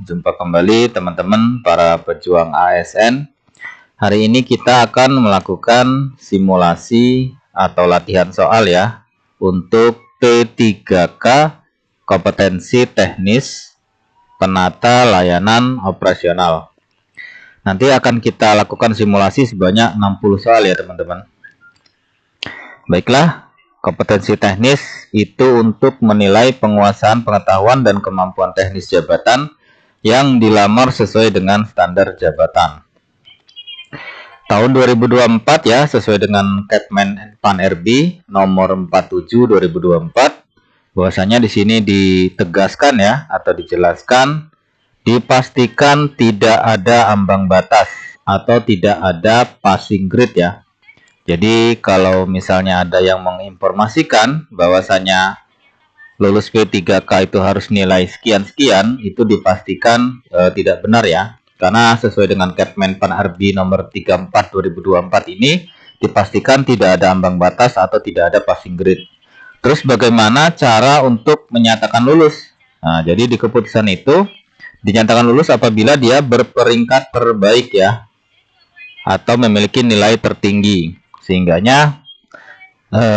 jumpa kembali teman-teman para pejuang ASN. Hari ini kita akan melakukan simulasi atau latihan soal ya untuk P3K kompetensi teknis penata layanan operasional. Nanti akan kita lakukan simulasi sebanyak 60 soal ya teman-teman. Baiklah. Kompetensi teknis itu untuk menilai penguasaan pengetahuan dan kemampuan teknis jabatan yang dilamar sesuai dengan standar jabatan. Tahun 2024 ya, sesuai dengan Kepmen Pan RB nomor 47 2024, bahwasanya di sini ditegaskan ya atau dijelaskan, dipastikan tidak ada ambang batas atau tidak ada passing grade ya. Jadi kalau misalnya ada yang menginformasikan bahwasanya lulus P3K itu harus nilai sekian-sekian, itu dipastikan tidak benar ya. Karena sesuai dengan Kepmen Pan RB nomor 34 2024 ini dipastikan tidak ada ambang batas atau tidak ada passing grade. Terus bagaimana cara untuk menyatakan lulus? Nah, jadi di keputusan itu dinyatakan lulus apabila dia berperingkat terbaik ya, atau memiliki nilai tertinggi. Sehingganya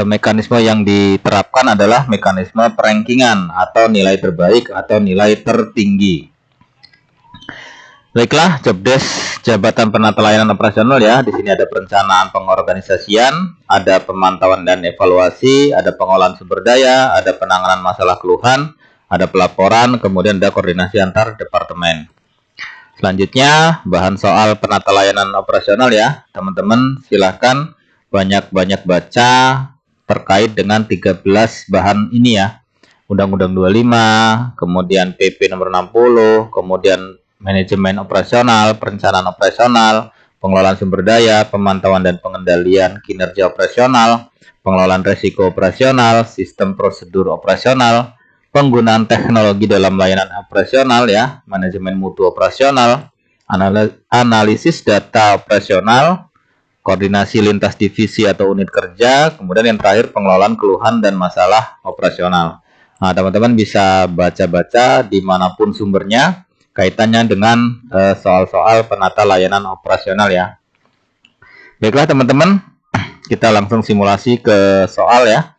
mekanisme yang diterapkan adalah mekanisme perankingan atau nilai terbaik atau nilai tertinggi. Baiklah, job desk jabatan penata layanan operasional ya. Di sini ada perencanaan pengorganisasian, ada pemantauan dan evaluasi, ada pengolahan sumber daya, ada penanganan masalah keluhan, ada pelaporan, kemudian ada koordinasi antar departemen. Selanjutnya, bahan soal penata layanan operasional ya. Teman-teman silahkan banyak-banyak baca terkait dengan 13 bahan ini ya. Undang-Undang 25, kemudian PP nomor 60, kemudian manajemen operasional, perencanaan operasional, pengelolaan sumber daya, pemantauan dan pengendalian kinerja operasional, pengelolaan resiko operasional, sistem prosedur operasional, penggunaan teknologi dalam layanan operasional ya, manajemen mutu operasional, analisis data operasional, koordinasi lintas divisi atau unit kerja, kemudian yang terakhir pengelolaan keluhan dan masalah operasional. Nah, teman-teman bisa baca-baca dimanapun sumbernya kaitannya dengan soal-soal penata layanan operasional ya. Baiklah teman-teman, kita langsung simulasi ke soal ya.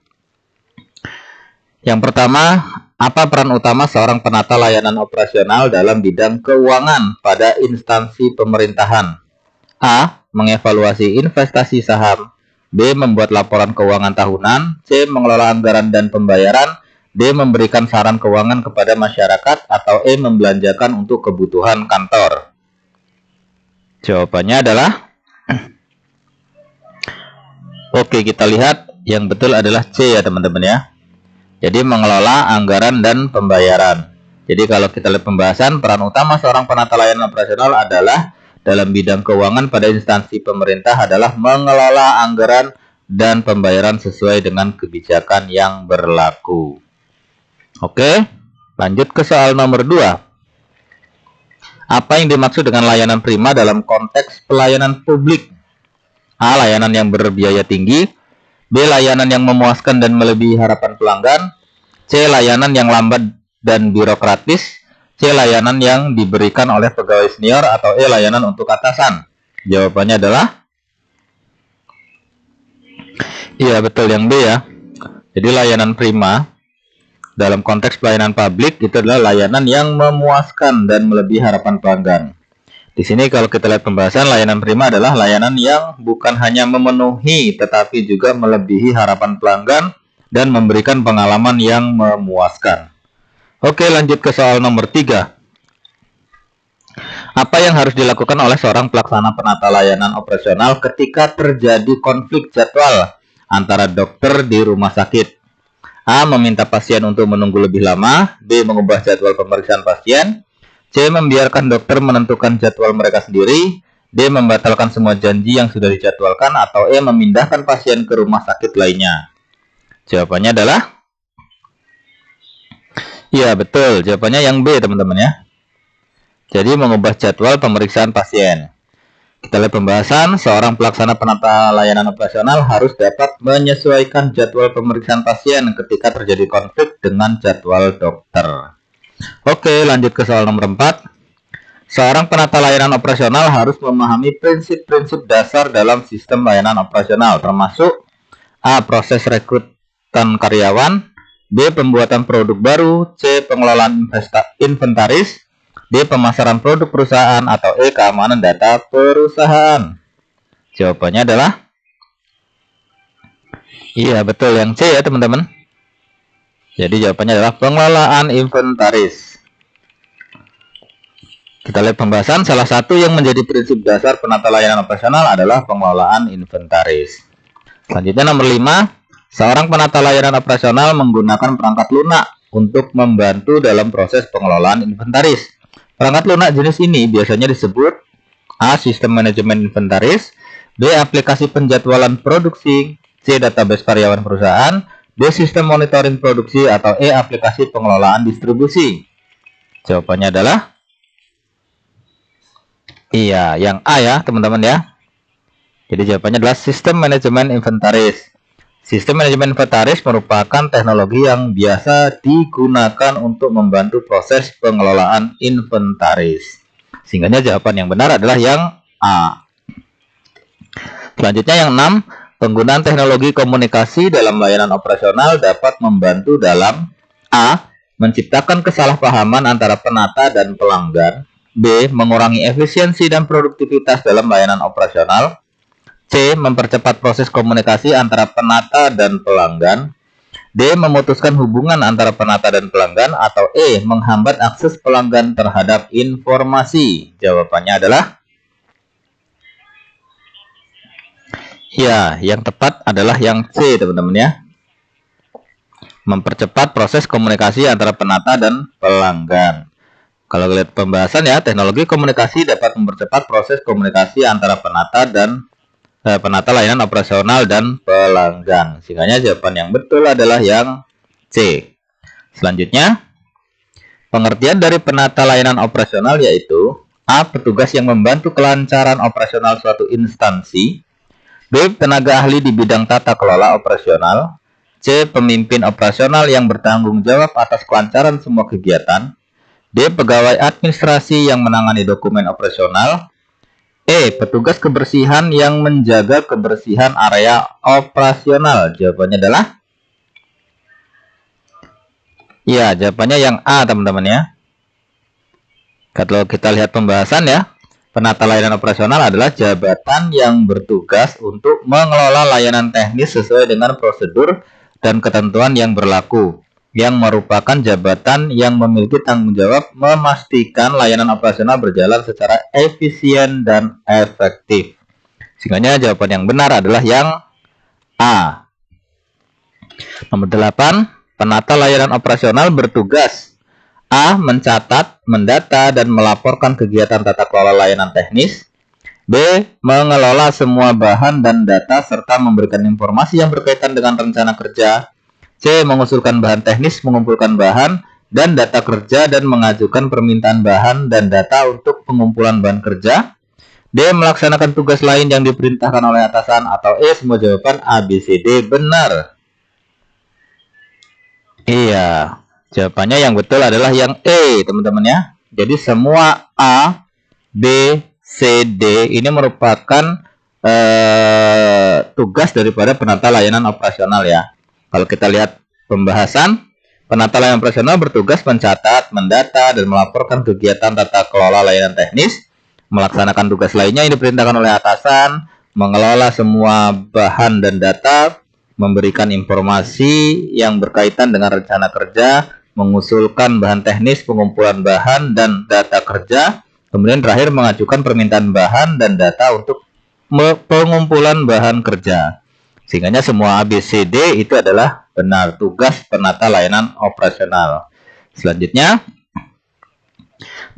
Yang pertama, apa peran utama seorang penata layanan operasional dalam bidang keuangan pada instansi pemerintahan? A. Mengevaluasi investasi saham, B. Membuat laporan keuangan tahunan, C. Mengelola anggaran dan pembayaran, D. Memberikan saran keuangan kepada masyarakat, atau E. Membelanjakan untuk kebutuhan kantor. Jawabannya adalah oke, kita lihat yang betul adalah C ya teman-teman ya. Jadi mengelola anggaran dan pembayaran. Jadi kalau kita lihat pembahasan, peran utama seorang penata layanan operasional adalah dalam bidang keuangan pada instansi pemerintah adalah mengelola anggaran dan pembayaran sesuai dengan kebijakan yang berlaku. Oke, lanjut ke soal nomor 2. Apa yang dimaksud dengan layanan prima dalam konteks pelayanan publik? A. Layanan yang berbiaya tinggi, B. Layanan yang memuaskan dan melebihi harapan pelanggan, C. Layanan yang lambat dan birokratis, C. Layanan yang diberikan oleh pegawai senior, atau E. Layanan untuk atasan. Jawabannya adalah iya, betul yang B ya. Jadi layanan prima dalam konteks pelayanan publik itu adalah layanan yang memuaskan dan melebihi harapan pelanggan. Di sini kalau kita lihat pembahasan, layanan prima adalah layanan yang bukan hanya memenuhi tetapi juga melebihi harapan pelanggan dan memberikan pengalaman yang memuaskan. Oke, lanjut ke soal nomor 3. Apa yang harus dilakukan oleh seorang pelaksana penata layanan operasional ketika terjadi konflik jadwal antara dokter di rumah sakit? A. Meminta pasien untuk menunggu lebih lama, B. Mengubah jadwal pemeriksaan pasien, C. Membiarkan dokter menentukan jadwal mereka sendiri, D. Membatalkan semua janji yang sudah dijadwalkan, atau E. Memindahkan pasien ke rumah sakit lainnya. Jawabannya adalah iya, betul. Jawabannya yang B, teman-teman ya. Jadi mengubah jadwal pemeriksaan pasien. Kita lihat pembahasan, seorang pelaksana penata layanan operasional harus dapat menyesuaikan jadwal pemeriksaan pasien ketika terjadi konflik dengan jadwal dokter. Oke, lanjut ke soal nomor 4. Seorang penata layanan operasional harus memahami prinsip-prinsip dasar dalam sistem layanan operasional, termasuk A. Proses rekrutan karyawan, B. Pembuatan produk baru, C. Pengelolaan inventaris, D. Pemasaran produk perusahaan, atau E. Keamanan data perusahaan. Jawabannya adalah iya, betul, yang C ya teman-teman. Jadi jawabannya adalah pengelolaan inventaris. Kita lihat pembahasan. Salah satu yang menjadi prinsip dasar penata layanan operasional adalah pengelolaan inventaris. Selanjutnya nomor 5. Seorang penata layanan operasional menggunakan perangkat lunak untuk membantu dalam proses pengelolaan inventaris. Perangkat lunak jenis ini biasanya disebut A. Sistem manajemen inventaris, B. Aplikasi penjadwalan produksi, C. Database karyawan perusahaan, D. Sistem monitoring produksi, atau E. Aplikasi pengelolaan distribusi. Jawabannya adalah iya, yang A ya teman-teman ya. Jadi jawabannya adalah sistem manajemen inventaris. Sistem manajemen inventaris merupakan teknologi yang biasa digunakan untuk membantu proses pengelolaan inventaris. Sehingga jawaban yang benar adalah yang A. Selanjutnya yang 6. Penggunaan teknologi komunikasi dalam layanan operasional dapat membantu dalam A. Menciptakan kesalahpahaman antara penata dan pelanggan, B. Mengurangi efisiensi dan produktivitas dalam layanan operasional, C. Mempercepat proses komunikasi antara penata dan pelanggan, D. Memutuskan hubungan antara penata dan pelanggan, atau E. Menghambat akses pelanggan terhadap informasi. Jawabannya adalah ya, yang tepat adalah yang C teman-teman ya. Mempercepat proses komunikasi antara penata dan pelanggan. Kalau lihat pembahasan ya, teknologi komunikasi dapat mempercepat proses komunikasi antara penata layanan operasional dan pelanggan. Sehingga jawaban yang betul adalah yang C. Selanjutnya, pengertian dari penata layanan operasional yaitu A. Petugas yang membantu kelancaran operasional suatu instansi, B. Tenaga ahli di bidang tata kelola operasional, C. Pemimpin operasional yang bertanggung jawab atas kelancaran semua kegiatan, D. Pegawai administrasi yang menangani dokumen operasional, E. Petugas kebersihan yang menjaga kebersihan area operasional. Jawabannya adalah ya, jawabannya yang A teman-teman ya. Kalau kita lihat pembahasan ya, penata layanan operasional adalah jabatan yang bertugas untuk mengelola layanan teknis sesuai dengan prosedur dan ketentuan yang berlaku, yang merupakan jabatan yang memiliki tanggung jawab memastikan layanan operasional berjalan secara efisien dan efektif. Sehingga jawaban yang benar adalah yang A. Nomor 8. Penata layanan operasional bertugas A. Mencatat, mendata, dan melaporkan kegiatan tata kelola layanan teknis, B. Mengelola semua bahan dan data serta memberikan informasi yang berkaitan dengan rencana kerja, C. Mengusulkan bahan teknis, mengumpulkan bahan dan data kerja dan mengajukan permintaan bahan dan data untuk pengumpulan bahan kerja, D. Melaksanakan tugas lain yang diperintahkan oleh atasan, atau E. Semua jawaban A, B, C, D benar. Iya, jawabannya yang betul adalah yang E teman-teman ya. Jadi semua A, B, C, D ini merupakan tugas daripada penata layanan operasional ya. Kalau kita lihat pembahasan, penata layanan operasional bertugas mencatat, mendata, dan melaporkan kegiatan tata kelola layanan teknis, melaksanakan tugas lainnya yang diperintahkan oleh atasan, mengelola semua bahan dan data, memberikan informasi yang berkaitan dengan rencana kerja, mengusulkan bahan teknis, pengumpulan bahan dan data kerja, kemudian terakhir mengajukan permintaan bahan dan data untuk pengumpulan bahan kerja. Sehingga semua ABCD itu adalah benar, tugas penata layanan operasional. Selanjutnya,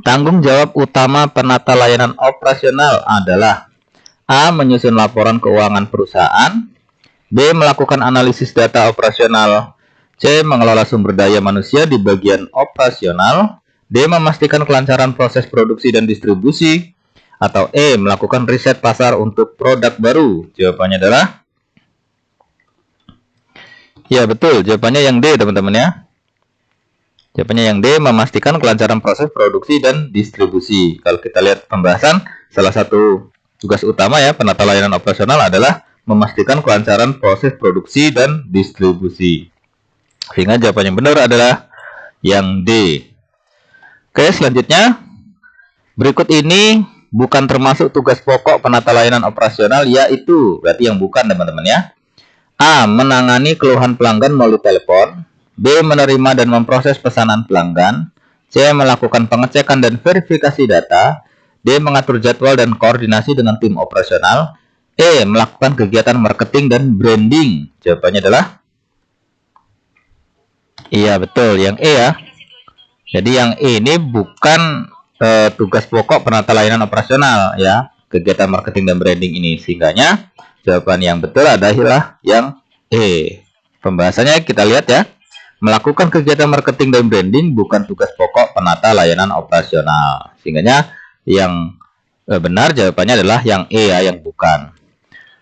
tanggung jawab utama penata layanan operasional adalah A. Menyusun laporan keuangan perusahaan, B. Melakukan analisis data operasional, C. Mengelola sumber daya manusia di bagian operasional, D. Memastikan kelancaran proses produksi dan distribusi, atau E. Melakukan riset pasar untuk produk baru. Jawabannya adalah ya, betul, jawabannya yang D teman-teman ya. Jawabannya yang D, memastikan kelancaran proses produksi dan distribusi. Kalau kita lihat pembahasan, salah satu tugas utama ya penata layanan operasional adalah memastikan kelancaran proses produksi dan distribusi. Sehingga jawaban yang benar adalah yang D. Oke, selanjutnya berikut ini bukan termasuk tugas pokok penata layanan operasional, yaitu berarti yang bukan teman-teman ya. A. Menangani keluhan pelanggan melalui telepon. B. Menerima dan memproses pesanan pelanggan. C. Melakukan pengecekan dan verifikasi data. D. Mengatur jadwal dan koordinasi dengan tim operasional. E. Melakukan kegiatan marketing dan branding. Jawabannya adalah iya, betul, yang E ya. Jadi yang E ini bukan tugas pokok penata layanan operasional ya, kegiatan marketing dan branding ini. Sehingganya jawaban yang betul adalah yang E. Pembahasannya kita lihat ya. Melakukan kegiatan marketing dan branding bukan tugas pokok penata layanan operasional. Sehingganya yang benar jawabannya adalah yang E ya, yang bukan.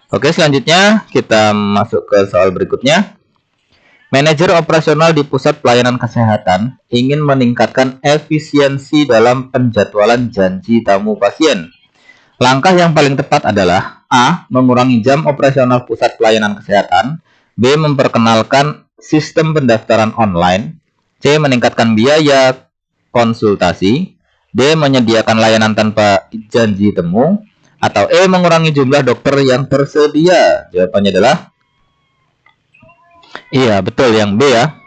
Oke, selanjutnya kita masuk ke soal berikutnya. Manajer operasional di pusat pelayanan kesehatan ingin meningkatkan efisiensi dalam penjadwalan janji tamu pasien. Langkah yang paling tepat adalah A. Mengurangi jam operasional pusat pelayanan kesehatan. B. Memperkenalkan sistem pendaftaran online. C. Meningkatkan biaya konsultasi. D. Menyediakan layanan tanpa janji temu. Atau E. Mengurangi jumlah dokter yang tersedia. Jawabannya adalah iya, betul, yang B ya.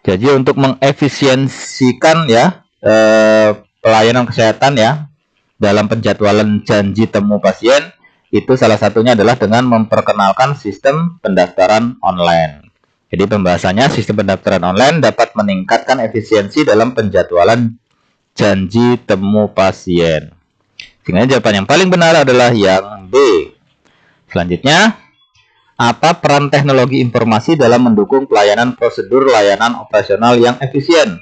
Jadi untuk mengefisiensikan ya pelayanan kesehatan ya dalam penjadwalan janji temu pasien, itu salah satunya adalah dengan memperkenalkan sistem pendaftaran online. Jadi pembahasannya, sistem pendaftaran online dapat meningkatkan efisiensi dalam penjadwalan janji temu pasien. Sehingga jawaban yang paling benar adalah yang B. Selanjutnya, apa peran teknologi informasi dalam mendukung pelayanan prosedur layanan operasional yang efisien?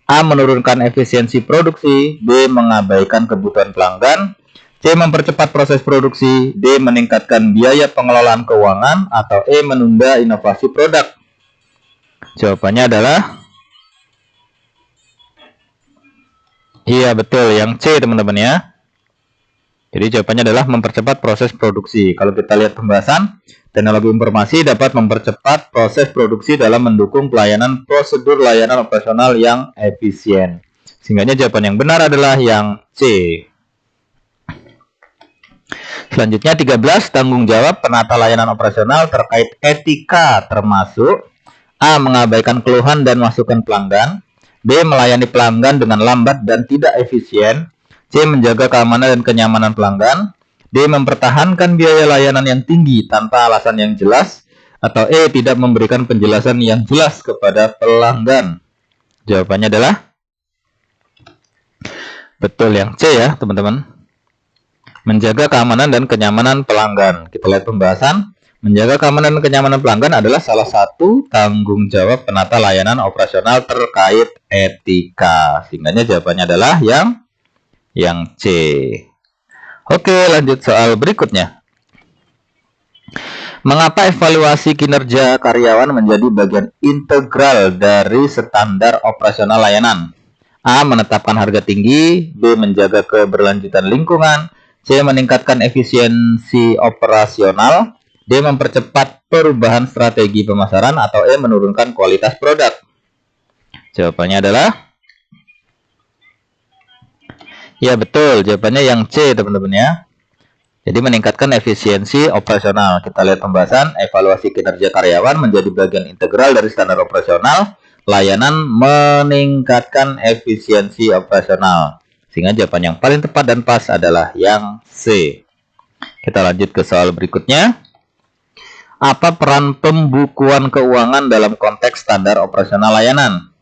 A. Menurunkan efisiensi produksi. B. Mengabaikan kebutuhan pelanggan. C. Mempercepat proses produksi. D. Meningkatkan biaya pengelolaan keuangan. Atau E. Menunda inovasi produk. Jawabannya adalah iya, betul, yang C teman-teman ya. Jadi jawabannya adalah mempercepat proses produksi. Kalau kita lihat pembahasan, teknologi informasi dapat mempercepat proses produksi dalam mendukung pelayanan prosedur layanan operasional yang efisien. Sehingga jawaban yang benar adalah yang C. Selanjutnya 13, tanggung jawab penata layanan operasional terkait etika termasuk A. Mengabaikan keluhan dan masukan pelanggan. B. Melayani pelanggan dengan lambat dan tidak efisien. C. Menjaga keamanan dan kenyamanan pelanggan. D. Mempertahankan biaya layanan yang tinggi tanpa alasan yang jelas. Atau E. Tidak memberikan penjelasan yang jelas kepada pelanggan. Jawabannya adalah betul, yang C ya teman-teman. Menjaga keamanan dan kenyamanan pelanggan. Kita lihat pembahasan. Menjaga keamanan dan kenyamanan pelanggan adalah salah satu tanggung jawab penata layanan operasional terkait etika. Sehingga jawabannya adalah yang C. Oke, lanjut soal berikutnya. Mengapa evaluasi kinerja karyawan menjadi bagian integral dari standar operasional layanan? A. Menetapkan harga tinggi. B. Menjaga keberlanjutan lingkungan. C. Meningkatkan efisiensi operasional. D. Mempercepat perubahan strategi pemasaran. Atau E. Menurunkan kualitas produk. Jawabannya adalah ya, betul, jawabannya yang C teman-teman ya. Jadi meningkatkan efisiensi operasional. Kita lihat pembahasan, evaluasi kinerja karyawan menjadi bagian integral dari standar operasional layanan meningkatkan efisiensi operasional. Sehingga jawaban yang paling tepat dan pas adalah yang C. Kita lanjut ke soal berikutnya. Apa peran pembukuan keuangan dalam konteks standar operasional layanan?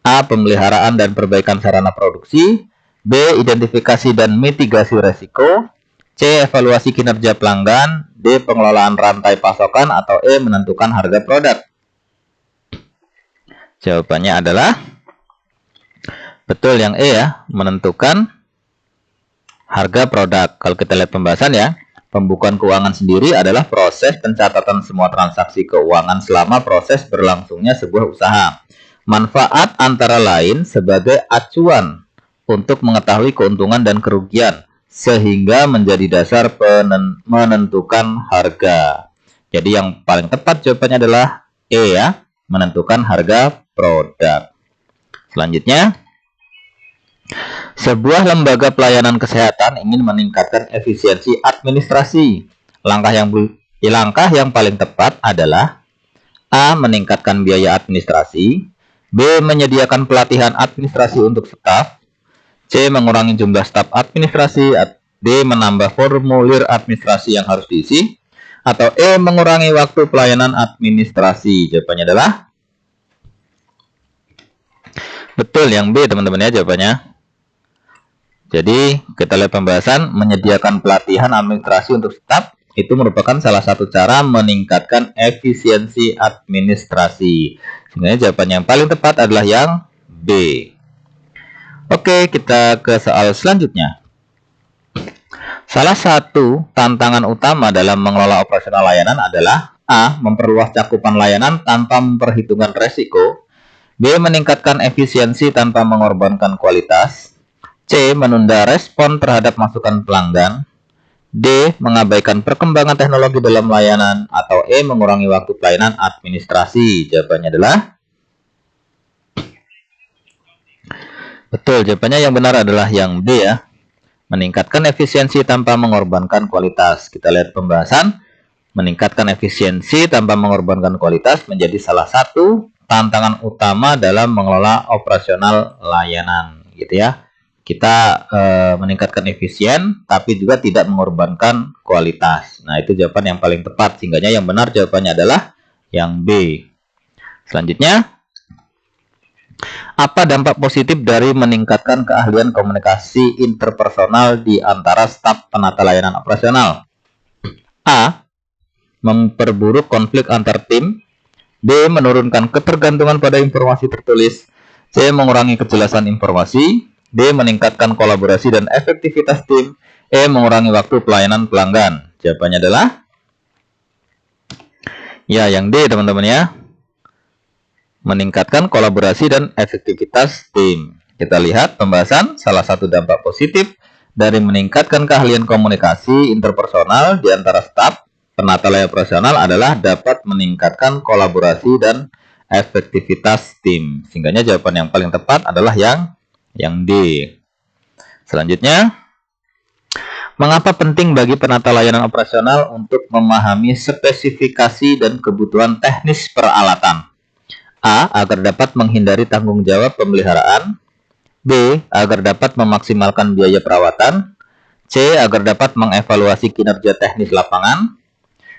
A. Pemeliharaan dan perbaikan sarana produksi. B. Identifikasi dan mitigasi resiko. C. Evaluasi kinerja pelanggan. D. Pengelolaan rantai pasokan. Atau E. Menentukan harga produk. Jawabannya adalah betul, yang E ya, menentukan harga produk. Kalau kita lihat pembahasan ya, pembukuan keuangan sendiri adalah proses pencatatan semua transaksi keuangan selama proses berlangsungnya sebuah usaha. Manfaat antara lain sebagai acuan untuk mengetahui keuntungan dan kerugian, sehingga menjadi dasar menentukan harga. Jadi yang paling tepat jawabannya adalah E ya, menentukan harga produk. Selanjutnya, sebuah lembaga pelayanan kesehatan ingin meningkatkan efisiensi administrasi. Langkah yang paling tepat adalah A. Meningkatkan biaya administrasi, B. Menyediakan pelatihan administrasi untuk staf, C. Mengurangi jumlah staf administrasi, D. Menambah formulir administrasi yang harus diisi, atau E. Mengurangi waktu pelayanan administrasi. Jawabannya adalah betul yang B, teman-teman ya jawabannya. Jadi kita lihat pembahasan menyediakan pelatihan administrasi untuk staf itu merupakan salah satu cara meningkatkan efisiensi administrasi. Sehingga jawaban yang paling tepat adalah yang B. Oke, kita ke soal selanjutnya. Salah satu tantangan utama dalam mengelola operasional layanan adalah A. Memperluas cakupan layanan tanpa memperhitungkan resiko, B. Meningkatkan efisiensi tanpa mengorbankan kualitas, C. Menunda respon terhadap masukan pelanggan, D. Mengabaikan perkembangan teknologi dalam layanan, atau E. Mengurangi waktu pelayanan administrasi. Jawabannya adalah betul, jawabannya yang benar adalah yang B ya. Meningkatkan efisiensi tanpa mengorbankan kualitas. Kita lihat pembahasan. Meningkatkan efisiensi tanpa mengorbankan kualitas menjadi salah satu tantangan utama dalam mengelola operasional layanan, gitu ya. Kita meningkatkan efisien, tapi juga tidak mengorbankan kualitas. Nah, itu jawaban yang paling tepat. Sehingga yang benar jawabannya adalah yang B. Selanjutnya, apa dampak positif dari meningkatkan keahlian komunikasi interpersonal di antara staf penata layanan operasional? A. Memperburuk konflik antar tim, B. Menurunkan ketergantungan pada informasi tertulis, C. Mengurangi kejelasan informasi, D. Meningkatkan kolaborasi dan efektivitas tim, E. Mengurangi waktu pelayanan pelanggan. Jawabannya adalah ya yang D, teman-teman ya. Meningkatkan kolaborasi dan efektivitas tim. Kita lihat pembahasan salah satu dampak positif dari meningkatkan keahlian komunikasi interpersonal di antara staf penata layanan operasional adalah dapat meningkatkan kolaborasi dan efektivitas tim. Sehingga jawaban yang paling tepat adalah yang D. Selanjutnya, mengapa penting bagi penata layanan operasional untuk memahami spesifikasi dan kebutuhan teknis peralatan? A. Agar dapat menghindari tanggung jawab pemeliharaan, B. Agar dapat memaksimalkan biaya perawatan, C. Agar dapat mengevaluasi kinerja teknis lapangan,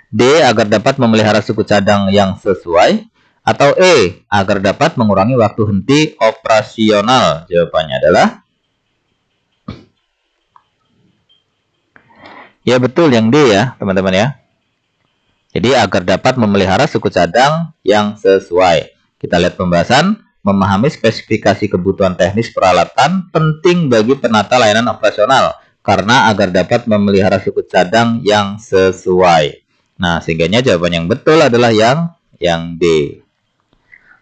D. Agar dapat memelihara suku cadang yang sesuai, atau E. Agar dapat mengurangi waktu henti operasional. Jawabannya adalah ya betul yang D ya teman-teman ya. Jadi agar dapat memelihara suku cadang yang sesuai. Kita lihat pembahasan. Memahami spesifikasi kebutuhan teknis peralatan penting bagi penata layanan operasional karena agar dapat memelihara suku cadang yang sesuai. Nah, sehingga jawaban yang betul adalah yang D.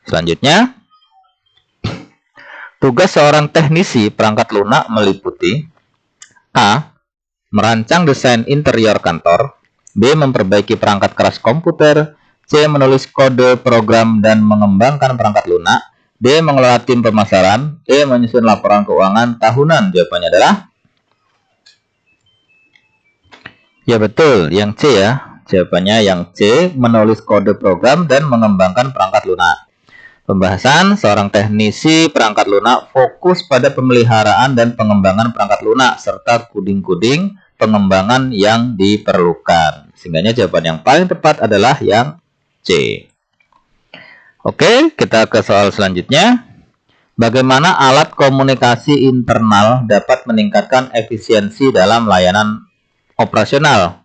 Selanjutnya, tugas seorang teknisi perangkat lunak meliputi A. Merancang desain interior kantor, B. Memperbaiki perangkat keras komputer, C. Menulis kode program dan mengembangkan perangkat lunak, D. Mengelola tim pemasaran, E. Menyusun laporan keuangan tahunan. Jawabannya adalah ya betul, yang C ya. Jawabannya yang C. Menulis kode program dan mengembangkan perangkat lunak. Pembahasan seorang teknisi perangkat lunak fokus pada pemeliharaan dan pengembangan perangkat lunak serta kuding-kuding pengembangan yang diperlukan. Sehingga jawaban yang paling tepat adalah yang C. Oke, kita ke soal selanjutnya. Bagaimana alat komunikasi internal dapat meningkatkan efisiensi dalam layanan operasional?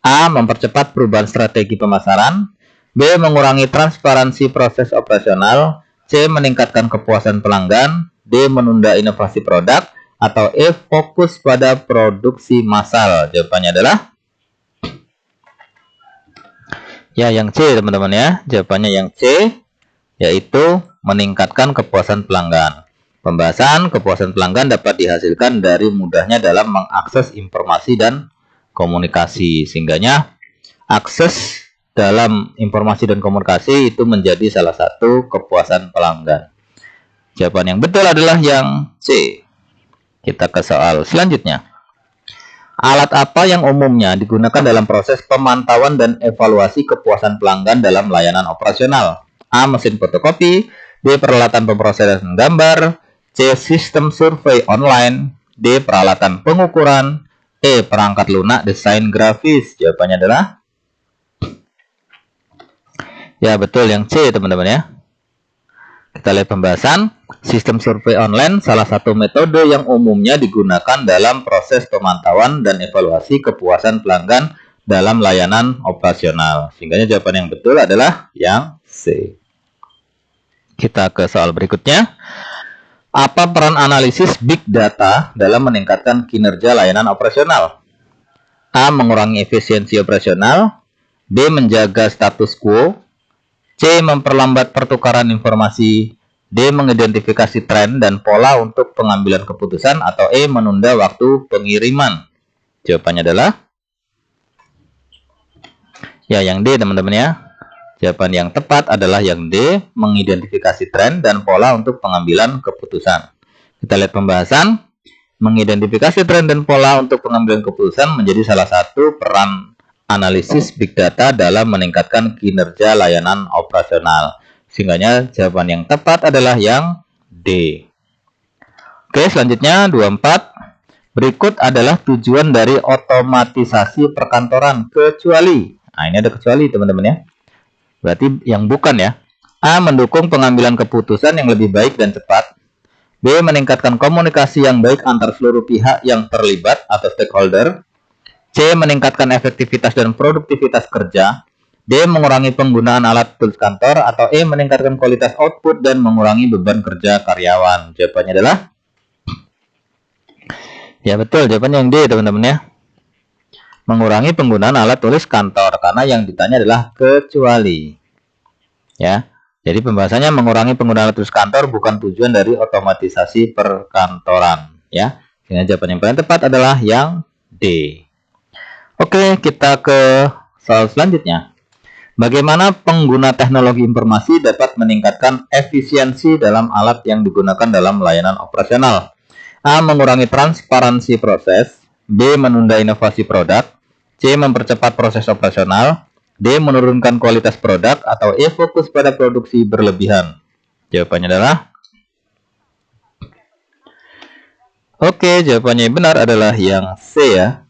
A. Mempercepat perubahan strategi pemasaran, B. Mengurangi transparansi proses operasional, C. Meningkatkan kepuasan pelanggan, D. Menunda inovasi produk, atau E. Fokus pada produksi massal. Jawabannya adalah ya yang C teman-teman ya. Jawabannya yang C, yaitu meningkatkan kepuasan pelanggan. Pembahasan kepuasan pelanggan dapat dihasilkan dari mudahnya dalam mengakses informasi dan komunikasi. Sehingganya akses dalam informasi dan komunikasi itu menjadi salah satu kepuasan pelanggan. Jawaban yang betul adalah yang C. Kita ke soal selanjutnya. Alat apa yang umumnya digunakan dalam proses pemantauan dan evaluasi kepuasan pelanggan dalam layanan operasional? A. Mesin fotokopi. B. Peralatan pemrosesan gambar. C. Sistem survei online. D. Peralatan pengukuran. E. Perangkat lunak desain grafis. Jawabannya adalah ya betul yang C teman-teman ya. Kita lihat pembahasan. Sistem survei online salah satu metode yang umumnya digunakan dalam proses pemantauan dan evaluasi kepuasan pelanggan dalam layanan operasional. Sehingga jawaban yang betul adalah yang C. Kita ke soal berikutnya. Apa peran analisis big data dalam meningkatkan kinerja layanan operasional? A. Mengurangi efisiensi operasional. B. Menjaga status quo. C. Memperlambat pertukaran informasi. D. Mengidentifikasi tren dan pola untuk pengambilan keputusan. Atau E. Menunda waktu pengiriman. Jawabannya adalah ya yang D teman-teman ya. Jawaban yang tepat adalah yang D. Mengidentifikasi tren dan pola untuk pengambilan keputusan. Kita lihat pembahasan. Mengidentifikasi tren dan pola untuk pengambilan keputusan menjadi salah satu peran analisis big data dalam meningkatkan kinerja layanan operasional. Sehingga jawaban yang tepat adalah yang D. Oke, selanjutnya 24. Berikut adalah tujuan dari otomatisasi perkantoran kecuali. Nah, ini ada kecuali teman-teman ya. Berarti yang bukan ya. A. Mendukung pengambilan keputusan yang lebih baik dan cepat. B. Meningkatkan komunikasi yang baik antar seluruh pihak yang terlibat atau stakeholder. C. Meningkatkan efektivitas dan produktivitas kerja. D. Mengurangi penggunaan alat tools kantor. Atau E. Meningkatkan kualitas output dan mengurangi beban kerja karyawan. Jawabannya adalah ya betul, jawabannya yang D teman-teman ya. Mengurangi penggunaan alat tulis kantor karena yang ditanya adalah kecuali. Ya. Jadi pembahasannya mengurangi penggunaan alat tulis kantor bukan tujuan dari otomatisasi perkantoran, ya. Dengan jawaban yang paling tepat adalah yang D. Oke, kita ke soal selanjutnya. Bagaimana pengguna teknologi informasi dapat meningkatkan efisiensi dalam alat yang digunakan dalam layanan operasional? A. Mengurangi transparansi proses. B. Menunda inovasi produk. C. Mempercepat proses operasional. D. Menurunkan kualitas produk. Atau E. Fokus pada produksi berlebihan. Jawabannya adalah oke, jawabannya yang benar adalah yang C ya.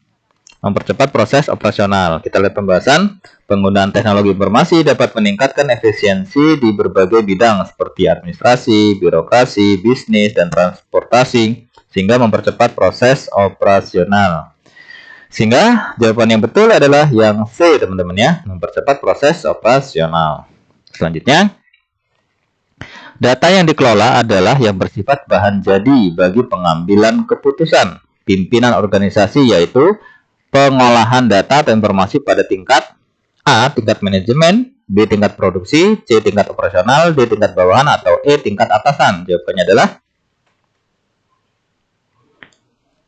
Mempercepat proses operasional. Kita lihat pembahasan. Penggunaan teknologi informasi dapat meningkatkan efisiensi di berbagai bidang seperti administrasi, birokrasi, bisnis, dan transportasi sehingga mempercepat proses operasional. Sehingga jawaban yang betul adalah yang C teman-teman ya, mempercepat proses operasional. Selanjutnya, data yang dikelola adalah yang bersifat bahan jadi bagi pengambilan keputusan pimpinan organisasi, yaitu pengolahan data atau informasi pada tingkat A. Tingkat manajemen, B. Tingkat produksi, C. Tingkat operasional, D. Tingkat bawahan, atau E. Tingkat atasan. Jawabannya adalah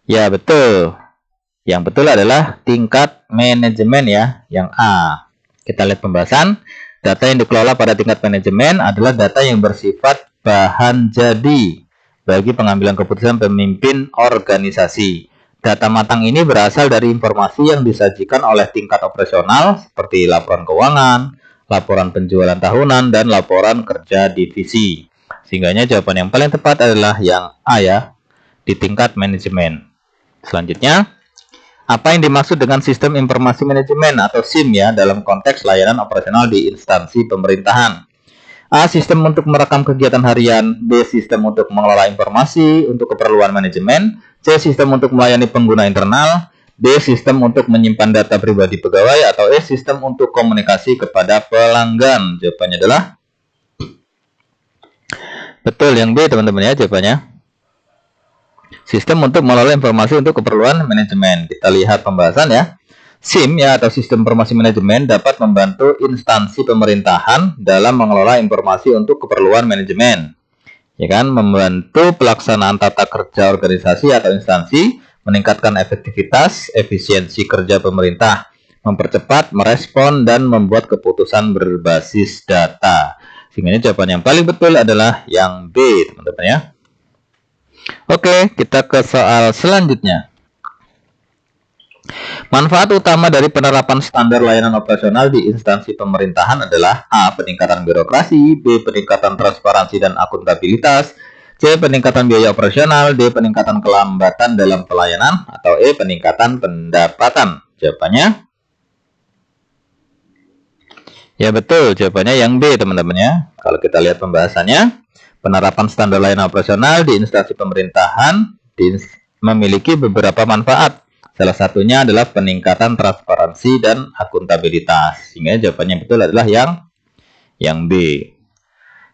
ya betul. Yang betul adalah tingkat manajemen ya, yang A. Kita lihat pembahasan. Data yang dikelola pada tingkat manajemen adalah data yang bersifat bahan jadi bagi pengambilan keputusan pemimpin organisasi. Data matang ini berasal dari informasi yang disajikan oleh tingkat operasional seperti laporan keuangan, laporan penjualan tahunan, dan laporan kerja divisi. Sehingga jawaban yang paling tepat adalah yang A ya, di tingkat manajemen. Selanjutnya, apa yang dimaksud dengan sistem informasi manajemen atau SIM ya dalam konteks layanan operasional di instansi pemerintahan? A. Sistem untuk merekam kegiatan harian. B. Sistem untuk mengelola informasi untuk keperluan manajemen. C. Sistem untuk melayani pengguna internal. D. Sistem untuk menyimpan data pribadi pegawai. Atau E. Sistem untuk komunikasi kepada pelanggan. Jawabannya adalah betul yang B teman-teman ya, jawabannya. Sistem untuk mengelola informasi untuk keperluan manajemen. Kita lihat pembahasan ya. SIM ya atau Sistem Informasi Manajemen dapat membantu instansi pemerintahan dalam mengelola informasi untuk keperluan manajemen. Ya kan, membantu pelaksanaan tata kerja organisasi atau instansi, meningkatkan efektivitas, efisiensi kerja pemerintah, mempercepat, merespon, dan membuat keputusan berbasis data. Sehingga jawaban yang paling betul adalah yang B, teman-teman ya. Oke, kita ke soal selanjutnya. Manfaat utama dari penerapan standar layanan operasional di instansi pemerintahan adalah A. Peningkatan birokrasi, B. Peningkatan transparansi dan akuntabilitas, C. Peningkatan biaya operasional, D. Peningkatan kelambatan dalam pelayanan, atau E. Peningkatan pendapatan. Jawabannya? Ya betul, jawabannya yang B, teman-teman ya. Kalau kita lihat pembahasannya, penerapan standar layanan operasional di instansi pemerintahan memiliki beberapa manfaat. Salah satunya adalah peningkatan transparansi dan akuntabilitas. Sehingga jawabannya betul adalah yang B.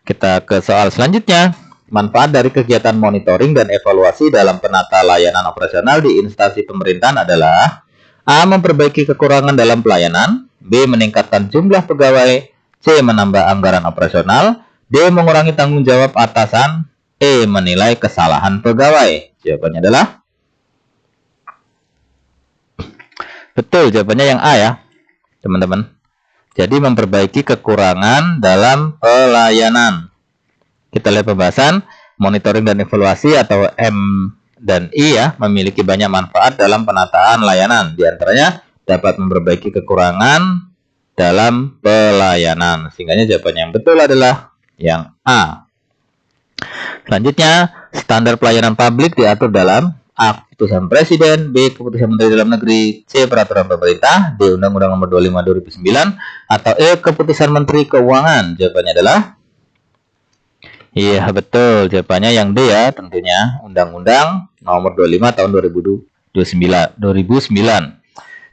Kita ke soal selanjutnya. Manfaat dari kegiatan monitoring dan evaluasi dalam penata layanan operasional di instansi pemerintahan adalah A. Memperbaiki kekurangan dalam pelayanan, B. Meningkatkan jumlah pegawai, C. Menambah anggaran operasional, D. Mengurangi tanggung jawab atasan, E. Menilai kesalahan pegawai. Jawabannya adalah betul, jawabannya yang A ya, teman-teman. Jadi memperbaiki kekurangan dalam pelayanan. Kita lihat pembahasan, monitoring dan evaluasi atau M dan I ya, memiliki banyak manfaat dalam penataan layanan. Di antaranya dapat memperbaiki kekurangan dalam pelayanan. Sehingga jawaban yang betul adalah yang A. Selanjutnya, standar pelayanan publik diatur dalam A. Keputusan Presiden, B. Keputusan Menteri Dalam Negeri, C. Peraturan Pemerintah, D. Undang-Undang Nomor 25 2009, atau E. Keputusan Menteri Keuangan. Jawabannya adalah iya betul, jawabannya yang D ya, tentunya Undang-Undang Nomor 25 tahun 2009.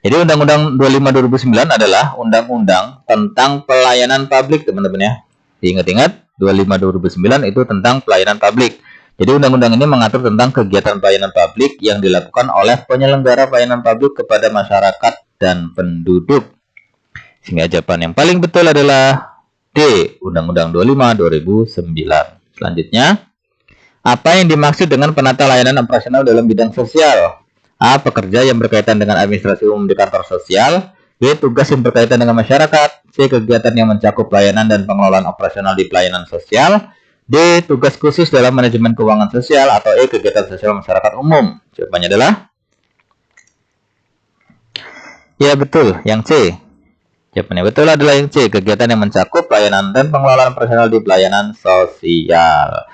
Jadi Undang-Undang 25 2009 adalah undang-undang tentang pelayanan publik, teman-teman ya. Diingat-ingat, 25 2009 itu tentang pelayanan publik. Jadi undang-undang ini mengatur tentang kegiatan pelayanan publik yang dilakukan oleh penyelenggara pelayanan publik kepada masyarakat dan penduduk. Sehingga jawaban yang paling betul adalah D. Undang-Undang 25 2009. Selanjutnya, apa yang dimaksud dengan penata layanan operasional dalam bidang sosial? A. Pekerja yang berkaitan dengan administrasi umum di kantor sosial, B. Tugas yang berkaitan dengan masyarakat, C. Kegiatan yang mencakup pelayanan dan pengelolaan operasional di pelayanan sosial, D. Tugas khusus dalam manajemen keuangan sosial, atau E. Kegiatan sosial masyarakat umum. Jawabannya adalah ya betul, yang C. Jawabannya betul adalah yang C. Kegiatan yang mencakup pelayanan dan pengelolaan operasional di pelayanan sosial.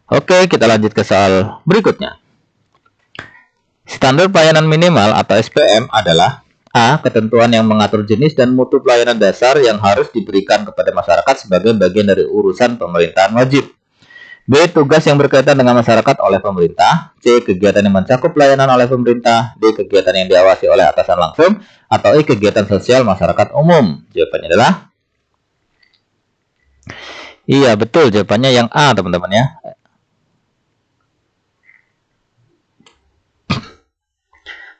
Oke, kita lanjut ke soal berikutnya. Standar pelayanan minimal atau SPM adalah A. Ketentuan yang mengatur jenis dan mutu pelayanan dasar yang harus diberikan kepada masyarakat sebagai bagian dari urusan pemerintahan wajib. B. Tugas yang berkaitan dengan masyarakat oleh pemerintah. C. Kegiatan yang mencakup pelayanan oleh pemerintah. D. Kegiatan yang diawasi oleh atasan langsung. Atau E. Kegiatan sosial masyarakat umum. Jawabannya adalah iya betul, jawabannya yang A, teman-teman ya.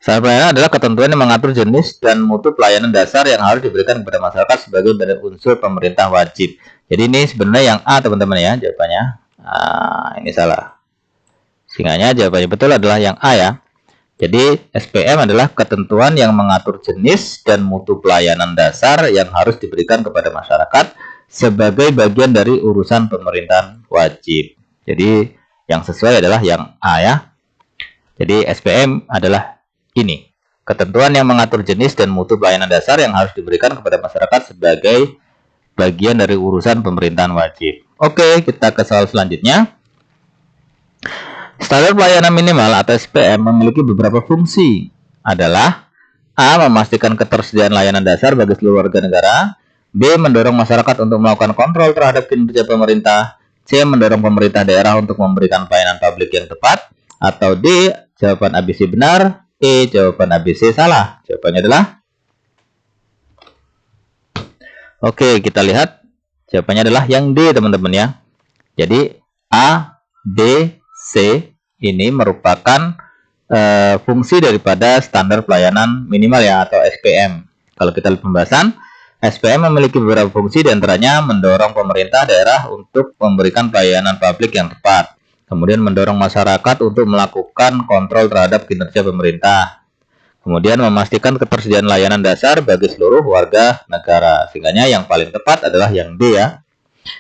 Standar pelayanan adalah ketentuan yang mengatur jenis dan mutu pelayanan dasar yang harus diberikan kepada masyarakat sebagai unsur pemerintah wajib. Jadi ini sebenarnya yang A, teman-teman ya, jawabannya. Ini salah. Sehingga jawabannya betul adalah yang A ya. Jadi SPM adalah ketentuan yang mengatur jenis dan mutu pelayanan dasar yang harus diberikan kepada masyarakat sebagai bagian dari urusan pemerintahan wajib. Jadi yang sesuai adalah yang A ya. Jadi SPM adalah ini, ketentuan yang mengatur jenis dan mutu pelayanan dasar yang harus diberikan kepada masyarakat sebagai bagian dari urusan pemerintahan wajib. Oke, kita ke soal selanjutnya. Standar pelayanan minimal atau SPM memiliki beberapa fungsi. Adalah A. Memastikan ketersediaan layanan dasar bagi seluruh warga negara. B. Mendorong masyarakat untuk melakukan kontrol terhadap kinerja pemerintah. C. Mendorong pemerintah daerah untuk memberikan pelayanan publik yang tepat. Atau D. Jawaban ABC benar, E. Jawaban ABC salah. Jawabannya adalah oke, kita lihat jawabannya adalah yang D, teman-teman ya. Jadi A, B, C ini merupakan fungsi daripada standar pelayanan minimal ya, atau SPM. Kalau kita lihat pembahasan, SPM memiliki beberapa fungsi, diantaranya mendorong pemerintah daerah untuk memberikan pelayanan publik yang tepat, kemudian mendorong masyarakat untuk melakukan kontrol terhadap kinerja pemerintah, kemudian memastikan ketersediaan layanan dasar bagi seluruh warga negara. Sehingga yang paling tepat adalah yang D ya.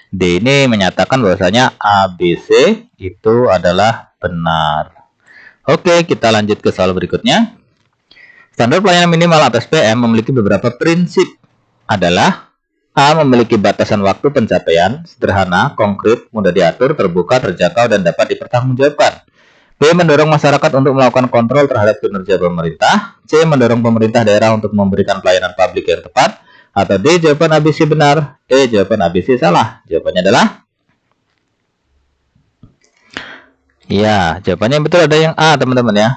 D ini menyatakan bahwasanya ABC itu adalah benar. Oke, kita lanjut ke soal berikutnya. Standar pelayanan minimal atau SPM memiliki beberapa prinsip. Adalah A. Memiliki batasan waktu pencapaian, sederhana, konkret, mudah diatur, terbuka, terjangkau, dan dapat dipertanggungjawabkan. B. Mendorong masyarakat untuk melakukan kontrol terhadap kinerja pemerintah. C. Mendorong pemerintah daerah untuk memberikan pelayanan publik yang tepat. Atau D. Jawaban ABC benar. E. Jawaban ABC salah. Jawabannya adalah ya, jawabannya yang betul ada yang A, teman-teman ya.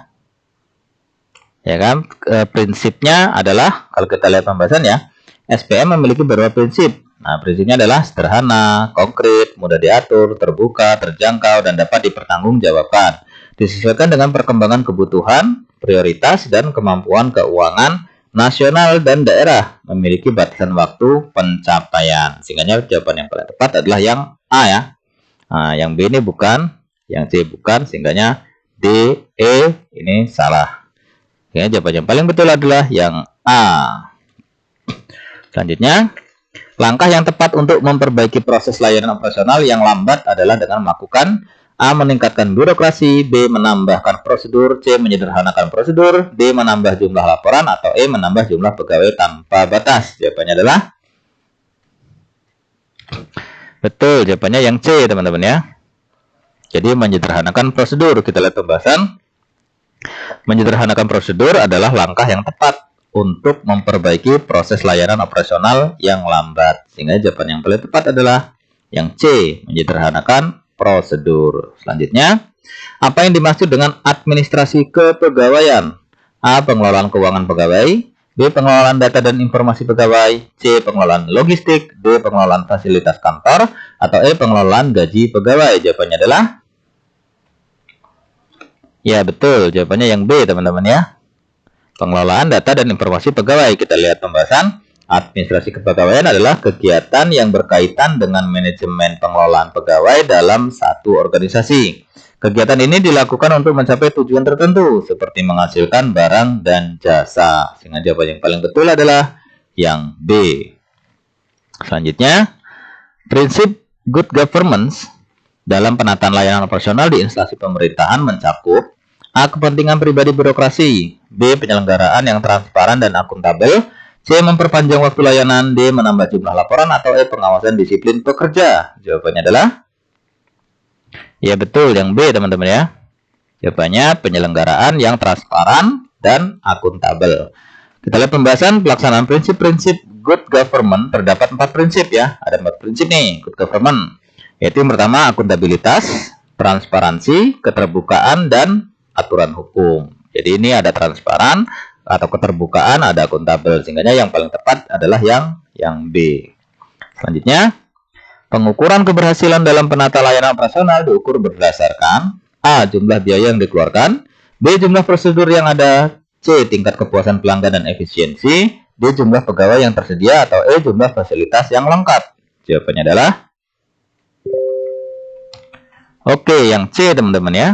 Ya kan? Prinsipnya adalah, kalau kita lihat pembahasan ya, SPM memiliki beberapa prinsip. Nah, prinsipnya adalah sederhana, konkret, mudah diatur, terbuka, terjangkau, dan dapat dipertanggungjawabkan. Disesuaikan dengan perkembangan kebutuhan, prioritas, dan kemampuan keuangan nasional dan daerah. Memiliki batasan waktu pencapaian. Sehingga jawaban yang paling tepat adalah yang A ya. Nah, yang B ini bukan, yang C bukan, sehingga D, E ini salah. Ya, jawaban yang paling betul adalah yang A. Selanjutnya, langkah yang tepat untuk memperbaiki proses layanan operasional yang lambat adalah dengan melakukan A. Meningkatkan birokrasi, B. Menambahkan prosedur, C. Menyederhanakan prosedur, D. Menambah jumlah laporan, atau E. Menambah jumlah pegawai tanpa batas. Jawabannya adalah betul, jawabannya yang C, teman-teman ya. Jadi menyederhanakan prosedur. Kita lihat pembahasan. Menyederhanakan prosedur adalah langkah yang tepat untuk memperbaiki proses layanan operasional yang lambat. Sehingga jawaban yang paling tepat adalah yang C, menyederhanakan prosedur. Selanjutnya, apa yang dimaksud dengan administrasi kepegawaian? A. Pengelolaan keuangan pegawai, B. Pengelolaan data dan informasi pegawai, C. Pengelolaan logistik, D. Pengelolaan fasilitas kantor, atau E. Pengelolaan gaji pegawai. Jawabannya adalah ya, betul, jawabannya yang B, teman-teman ya. Pengelolaan data dan informasi pegawai. Kita lihat pembahasan. Administrasi kepegawaian adalah kegiatan yang berkaitan dengan manajemen pengelolaan pegawai dalam satu organisasi. Kegiatan ini dilakukan untuk mencapai tujuan tertentu, seperti menghasilkan barang dan jasa. Sehingga jawaban yang paling betul adalah yang B. Selanjutnya, prinsip good governance dalam penataan layanan operasional di instansi pemerintahan mencakup A. Kepentingan pribadi birokrasi, B. Penyelenggaraan yang transparan dan akuntabel, C. Memperpanjang waktu layanan, D. Menambah jumlah laporan, atau E. Pengawasan disiplin pekerja. Jawabannya adalah ya, betul, yang B, teman-teman ya. Jawabannya penyelenggaraan yang transparan dan akuntabel. Kita lihat pembahasan pelaksanaan prinsip-prinsip good government. Terdapat 4 prinsip ya. Ada 4 prinsip nih good government. Yaitu yang pertama akuntabilitas, transparansi, keterbukaan, dan aturan hukum. Jadi ini ada transparan atau keterbukaan, ada akuntabel. Sehingga yang paling tepat adalah yang B. Selanjutnya, pengukuran keberhasilan dalam penata layanan operasional diukur berdasarkan A. Jumlah biaya yang dikeluarkan, B. Jumlah prosedur yang ada, C. Tingkat kepuasan pelanggan dan efisiensi, D. Jumlah pegawai yang tersedia, atau E. Jumlah fasilitas yang lengkap. Jawabannya adalah oke, yang C, teman-teman ya.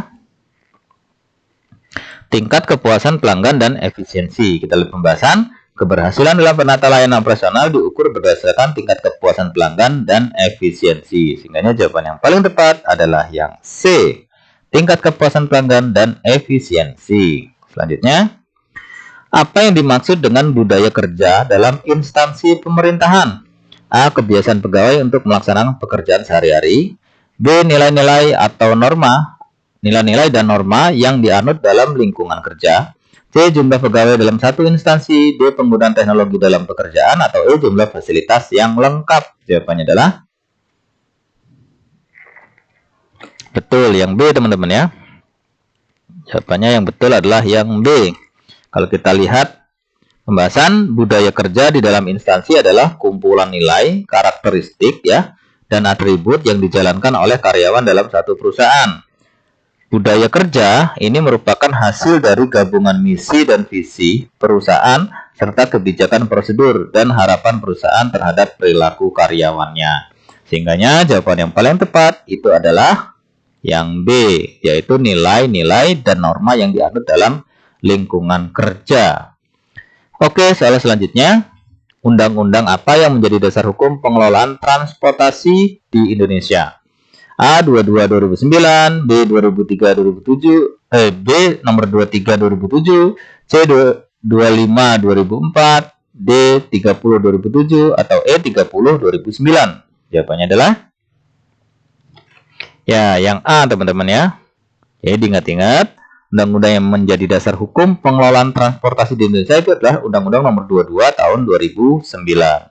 Tingkat kepuasan pelanggan dan efisiensi. Kita lihat pembahasan. Keberhasilan dalam penata layanan operasional diukur berdasarkan tingkat kepuasan pelanggan dan efisiensi. Sehingga jawaban yang paling tepat adalah yang C. Tingkat kepuasan pelanggan dan efisiensi. Selanjutnya, apa yang dimaksud dengan budaya kerja dalam instansi pemerintahan? A. Kebiasaan pegawai untuk melaksanakan pekerjaan sehari-hari. B. Nilai-nilai atau norma. Nilai-nilai dan norma yang dianut dalam lingkungan kerja. C. Jumlah pegawai dalam satu instansi. D. Penggunaan teknologi dalam pekerjaan. Atau E. Jumlah fasilitas yang lengkap. Jawabannya adalah betul, yang B, teman-teman ya. Jawabannya yang betul adalah yang B. Kalau kita lihat pembahasan budaya kerja di dalam instansi adalah kumpulan nilai, karakteristik ya, dan atribut yang dijalankan oleh karyawan dalam satu perusahaan. Budaya kerja ini merupakan hasil dari gabungan misi dan visi perusahaan serta kebijakan prosedur dan harapan perusahaan terhadap perilaku karyawannya. Sehingganya jawaban yang paling tepat itu adalah yang B, yaitu nilai-nilai dan norma yang dianut dalam lingkungan kerja. Oke, soal selanjutnya. Undang-undang apa yang menjadi dasar hukum pengelolaan transportasi di Indonesia? A 22/2009, B 2003/2007, B nomor 23/2007, C 25/2004, D 30/2007 atau E 30/2009. Jawabannya adalah ya yang A, teman-teman ya. Jadi diingat-ingat, undang-undang yang menjadi dasar hukum pengelolaan transportasi di Indonesia itu adalah Undang-Undang Nomor 22 Tahun 2009,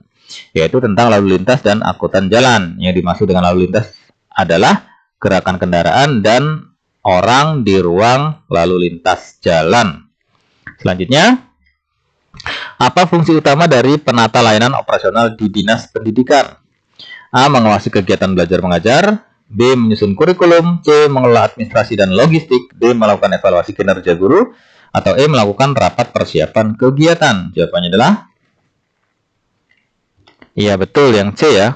yaitu tentang lalu lintas dan angkutan jalan. Yang dimaksud dengan lalu lintas adalah gerakan kendaraan dan orang di ruang lalu lintas jalan. Selanjutnya, apa fungsi utama dari penata layanan operasional di Dinas Pendidikan? A. Mengawasi kegiatan belajar mengajar, B. Menyusun kurikulum, C. Mengelola administrasi dan logistik, D. Melakukan evaluasi kinerja guru, atau E. Melakukan rapat persiapan kegiatan. Jawabannya adalah iya betul yang C ya.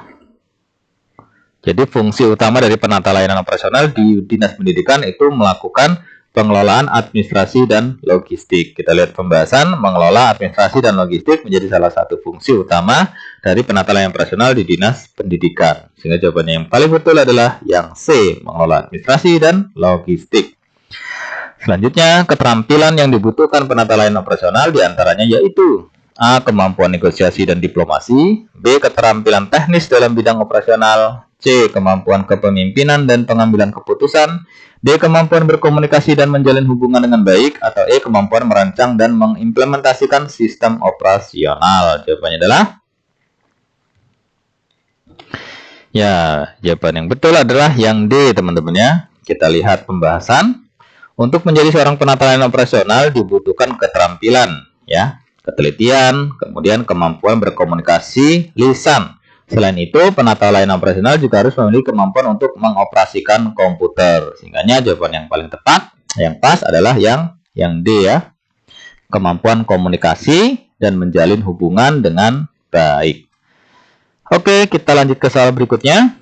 Jadi fungsi utama dari penata layanan operasional di Dinas Pendidikan itu melakukan pengelolaan administrasi dan logistik. Kita lihat pembahasan mengelola administrasi dan logistik menjadi salah satu fungsi utama dari penata layanan operasional di Dinas Pendidikan. Sehingga jawabannya yang paling betul adalah yang C, mengelola administrasi dan logistik. Selanjutnya, keterampilan yang dibutuhkan penata layanan operasional diantaranya yaitu A. Kemampuan negosiasi dan diplomasi, B. Keterampilan teknis dalam bidang operasional, C. Kemampuan kepemimpinan dan pengambilan keputusan, D. Kemampuan berkomunikasi dan menjalin hubungan dengan baik, atau E. Kemampuan merancang dan mengimplementasikan sistem operasional. Jawabannya adalah ya, jawaban yang betul adalah yang D, teman-teman ya. Kita lihat pembahasan. Untuk menjadi seorang penata layanan operasional dibutuhkan keterampilan ya, ketelitian, kemudian kemampuan berkomunikasi lisan. Selain itu, penata layanan operasional juga harus memiliki kemampuan untuk mengoperasikan komputer. Sehingga jawaban yang paling tepat, yang pas adalah yang D ya. Kemampuan komunikasi dan menjalin hubungan dengan baik. Oke, kita lanjut ke soal berikutnya.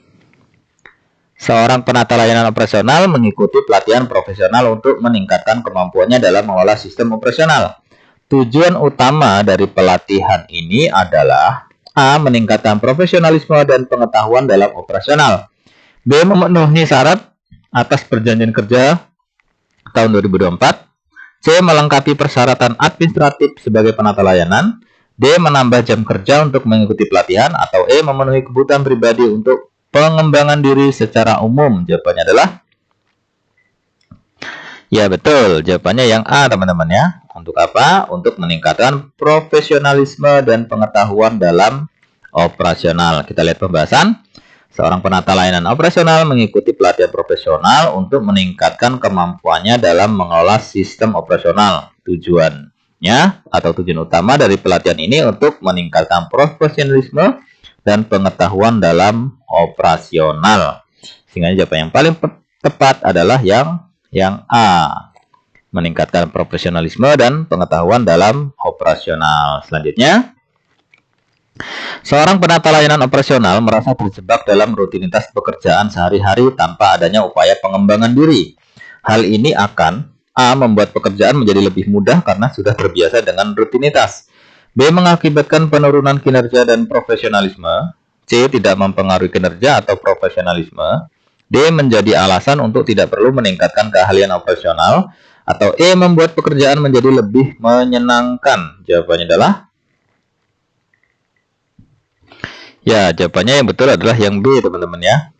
Seorang penata layanan operasional mengikuti pelatihan profesional untuk meningkatkan kemampuannya dalam mengelola sistem operasional. Tujuan utama dari pelatihan ini adalah A. Meningkatkan profesionalisme dan pengetahuan dalam operasional, B. Memenuhi syarat atas perjanjian kerja tahun 2024, C. Melengkapi persyaratan administratif sebagai penata layanan, D. Menambah jam kerja untuk mengikuti pelatihan, atau E. Memenuhi kebutuhan pribadi untuk pengembangan diri secara umum. Jawabannya adalah ya betul, jawabannya yang A, teman-teman ya. Untuk apa? Untuk meningkatkan profesionalisme dan pengetahuan dalam operasional. Kita lihat pembahasan. Seorang penata layanan operasional mengikuti pelatihan profesional untuk meningkatkan kemampuannya dalam mengelola sistem operasional. Tujuannya atau tujuan utama dari pelatihan ini untuk meningkatkan profesionalisme dan pengetahuan dalam operasional. Sehingga jawaban yang paling tepat adalah yang A. Meningkatkan profesionalisme dan pengetahuan dalam operasional. Selanjutnya, seorang penata layanan operasional merasa terjebak dalam rutinitas pekerjaan sehari-hari tanpa adanya upaya pengembangan diri. Hal ini akan A. Membuat pekerjaan menjadi lebih mudah karena sudah terbiasa dengan rutinitas, B. Mengakibatkan penurunan kinerja dan profesionalisme, C. Tidak mempengaruhi kinerja atau profesionalisme, D. Menjadi alasan untuk tidak perlu meningkatkan keahlian operasional, atau E. Membuat pekerjaan menjadi lebih menyenangkan. Jawabannya adalah ya, jawabannya yang betul adalah yang B, teman-teman ya.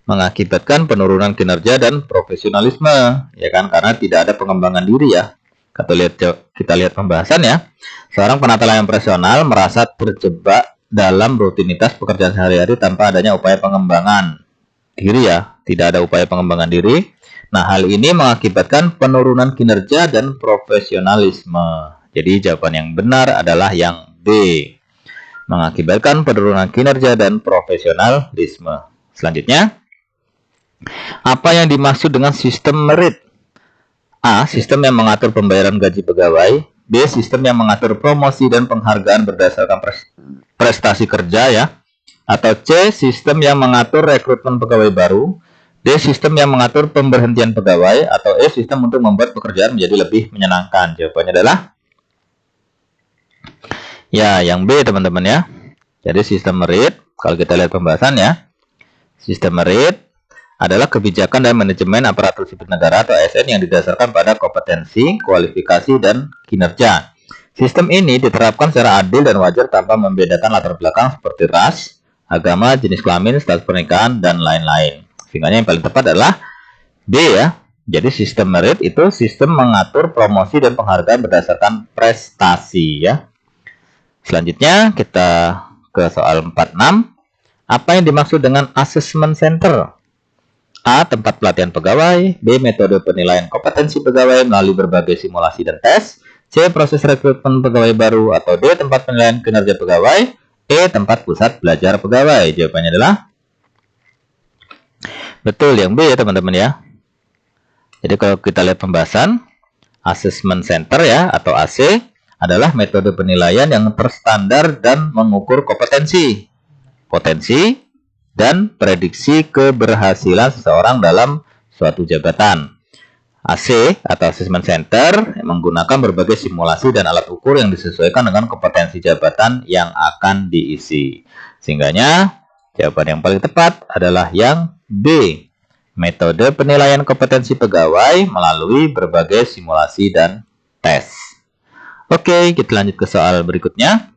Mengakibatkan penurunan kinerja dan profesionalisme, ya kan, karena tidak ada pengembangan diri ya. Kita lihat pembahasan ya. Seorang penata layanan operasional merasa terjebak dalam rutinitas pekerjaan sehari-hari tanpa adanya upaya pengembangan diri ya. Tidak ada upaya pengembangan diri. Nah, hal ini mengakibatkan penurunan kinerja dan profesionalisme. Jadi jawaban yang benar adalah yang B. Mengakibatkan penurunan kinerja dan profesionalisme. Selanjutnya, Apa yang dimaksud dengan sistem merit? A. Sistem yang mengatur pembayaran gaji pegawai. B. Sistem yang mengatur promosi dan penghargaan berdasarkan prestasi kerja ya. Atau C. Sistem yang mengatur rekrutmen pegawai baru. D. Sistem yang mengatur pemberhentian pegawai. Atau E. Sistem untuk membuat pekerjaan menjadi lebih menyenangkan. Jawabannya adalah ya, yang B teman-teman ya. Jadi sistem merit, kalau kita lihat pembahasannya, sistem merit adalah kebijakan dan manajemen aparatur sipil negara atau ASN yang didasarkan pada kompetensi, kualifikasi, dan kinerja. Sistem ini diterapkan secara adil dan wajar tanpa membedakan latar belakang seperti ras, agama, jenis kelamin, status pernikahan, dan lain-lain. Sehingga yang paling tepat adalah D ya. Jadi sistem merit itu sistem mengatur promosi dan penghargaan berdasarkan prestasi ya. Selanjutnya kita ke soal 46. Apa yang dimaksud dengan assessment center? A. Tempat pelatihan pegawai. B. Metode penilaian kompetensi pegawai melalui berbagai simulasi dan tes. C. Proses rekrutmen pegawai baru. Atau D. Tempat penilaian kinerja pegawai. E. Tempat pusat belajar pegawai. Jawabannya adalah betul yang B ya teman-teman ya. Jadi kalau kita lihat pembahasan, assessment center ya atau AC adalah metode penilaian yang terstandar dan mengukur kompetensi, potensi, dan prediksi keberhasilan seseorang dalam suatu jabatan. AC atau Assessment Center menggunakan berbagai simulasi dan alat ukur yang disesuaikan dengan kompetensi jabatan yang akan diisi. Sehingganya jawaban yang paling tepat adalah yang B. Metode penilaian kompetensi pegawai melalui berbagai simulasi dan tes. Oke, kita lanjut ke soal berikutnya.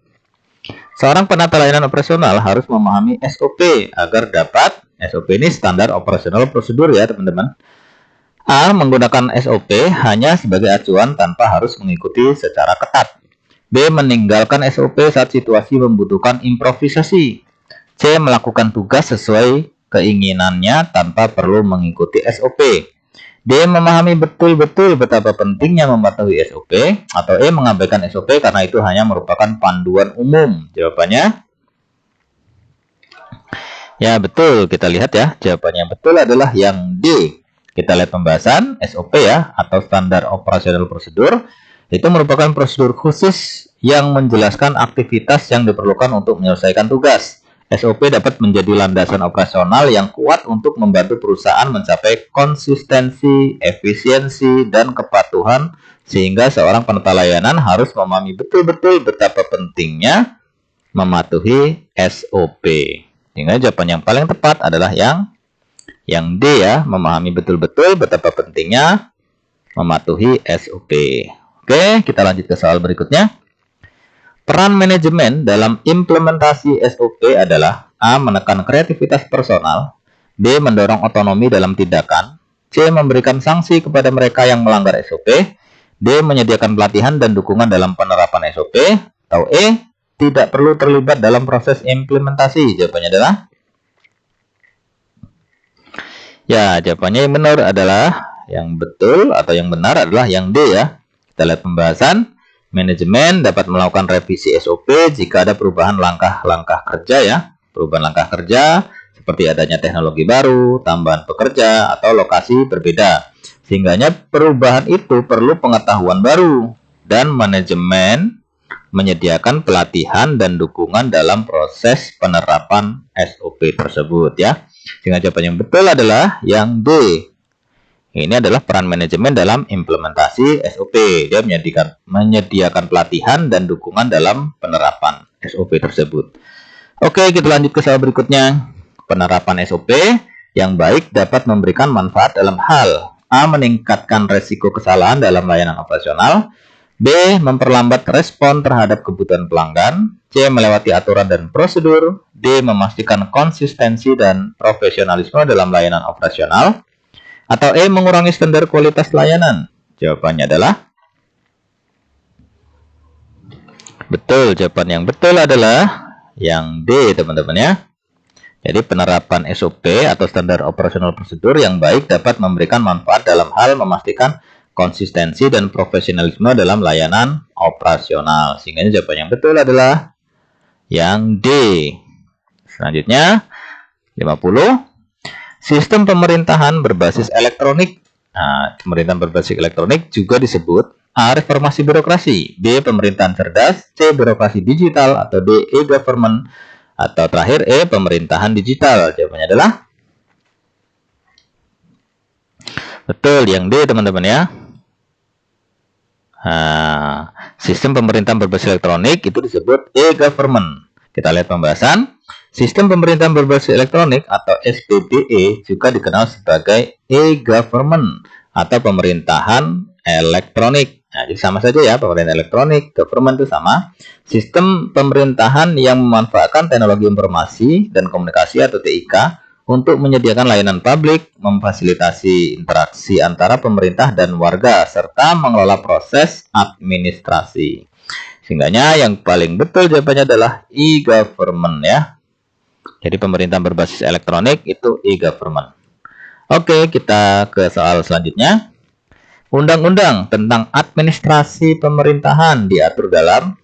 Seorang penata layanan operasional harus memahami SOP agar dapat, SOP ini standar operasional prosedur ya teman-teman. A. Menggunakan SOP hanya sebagai acuan tanpa harus mengikuti secara ketat. B. Meninggalkan SOP saat situasi membutuhkan improvisasi. C. Melakukan tugas sesuai keinginannya tanpa perlu mengikuti SOP. D. Memahami betul-betul betapa pentingnya mematuhi SOP. Atau E. Mengabaikan SOP karena itu hanya merupakan panduan umum. Jawabannya ya betul, kita lihat ya. Jawaban yang betul adalah yang D. Kita lihat pembahasan SOP ya atau standar operasional prosedur. Itu merupakan prosedur khusus yang menjelaskan aktivitas yang diperlukan untuk menyelesaikan tugas. SOP dapat menjadi landasan operasional yang kuat untuk membantu perusahaan mencapai konsistensi, efisiensi, dan kepatuhan sehingga seorang penata layanan harus memahami betul-betul betapa pentingnya mematuhi SOP. Sehingga jawaban yang paling tepat adalah yang D ya, memahami betul-betul betapa pentingnya mematuhi SOP. Oke, kita lanjut ke soal berikutnya. Peran manajemen dalam implementasi SOP adalah A. Menekan kreativitas personal. B. Mendorong otonomi dalam tindakan. C. Memberikan sanksi kepada mereka yang melanggar SOP. D. Menyediakan pelatihan dan dukungan dalam penerapan SOP. Atau E. Tidak perlu terlibat dalam proses implementasi. Jawabannya adalah ya, jawabannya yang benar adalah yang betul atau yang benar adalah yang D ya. Kita lihat pembahasan. Manajemen dapat melakukan revisi SOP jika ada perubahan langkah-langkah kerja ya. Perubahan langkah kerja seperti adanya teknologi baru, tambahan pekerja, atau lokasi berbeda. Sehingganya perubahan itu perlu pengetahuan baru. Dan manajemen menyediakan pelatihan dan dukungan dalam proses penerapan SOP tersebut ya. Sehingga jawaban yang betul adalah yang D. Ini adalah peran manajemen dalam implementasi SOP. Dia menyediakan pelatihan dan dukungan dalam penerapan SOP tersebut. Oke, kita lanjut ke soal berikutnya. Penerapan SOP yang baik dapat memberikan manfaat dalam hal A. Meningkatkan resiko kesalahan dalam layanan operasional. B. Memperlambat respon terhadap kebutuhan pelanggan. C. Melewati aturan dan prosedur. D. Memastikan konsistensi dan profesionalisme dalam layanan operasional. Atau E. Mengurangi standar kualitas layanan. Jawabannya adalah betul. Jawaban yang betul adalah yang D teman-teman ya. Jadi penerapan SOP atau standar operasional prosedur yang baik dapat memberikan manfaat dalam hal memastikan konsistensi dan profesionalisme dalam layanan operasional. Sehingga jawaban yang betul adalah yang D. Selanjutnya 50. Sistem pemerintahan berbasis elektronik. Nah, pemerintahan berbasis elektronik juga disebut A. Reformasi birokrasi, B. Pemerintahan cerdas, C. Birokrasi digital, atau D. E-government, atau terakhir E. Pemerintahan digital. Jawabannya adalah betul yang D, teman-teman ya. Nah, sistem pemerintahan berbasis elektronik itu disebut e-government. Kita lihat pembahasan. Sistem pemerintahan berbasis elektronik atau SPBE juga dikenal sebagai e-government atau pemerintahan elektronik. Nah, jadi sama saja ya, pemerintahan elektronik, government itu sama. Sistem pemerintahan yang memanfaatkan teknologi informasi dan komunikasi atau TIK untuk menyediakan layanan publik, memfasilitasi interaksi antara pemerintah dan warga, serta mengelola proses administrasi. Sehingganya yang paling betul jawabannya adalah e-government ya. Jadi pemerintahan berbasis elektronik itu e-government. Oke, kita ke soal selanjutnya. Undang-undang tentang administrasi pemerintahan diatur dalam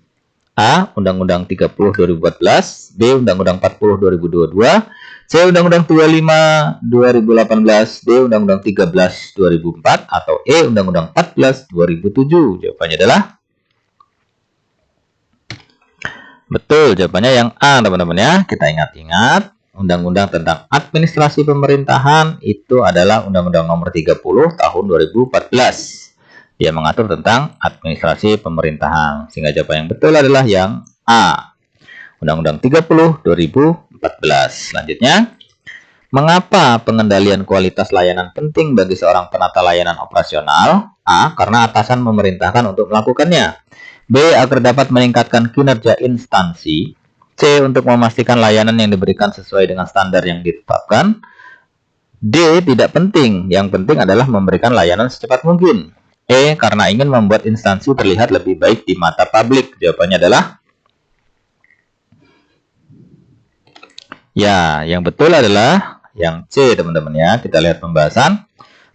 A. Undang-Undang 30 2014, B. Undang-Undang 40 2022, C. Undang-Undang 25 2018, D. Undang-Undang 13 2004, atau E. Undang-Undang 14 2007. Jawabannya adalah betul, jawabannya yang A, teman-teman ya. Kita ingat-ingat, Undang-Undang tentang administrasi pemerintahan itu adalah Undang-Undang Nomor 30 Tahun 2014. Dia mengatur tentang administrasi pemerintahan. Sehingga jawaban yang betul adalah yang A. Undang-Undang 30 2014. Selanjutnya, mengapa pengendalian kualitas layanan penting bagi seorang penata layanan operasional? A. Karena atasan memerintahkan untuk melakukannya. B. Agar dapat meningkatkan kinerja instansi. C. Untuk memastikan layanan yang diberikan sesuai dengan standar yang ditetapkan. D. Tidak penting. Yang penting adalah memberikan layanan secepat mungkin. E. Karena ingin membuat instansi terlihat lebih baik di mata publik. Jawabannya adalah ya, yang betul adalah yang C, teman-teman ya. Kita lihat pembahasan.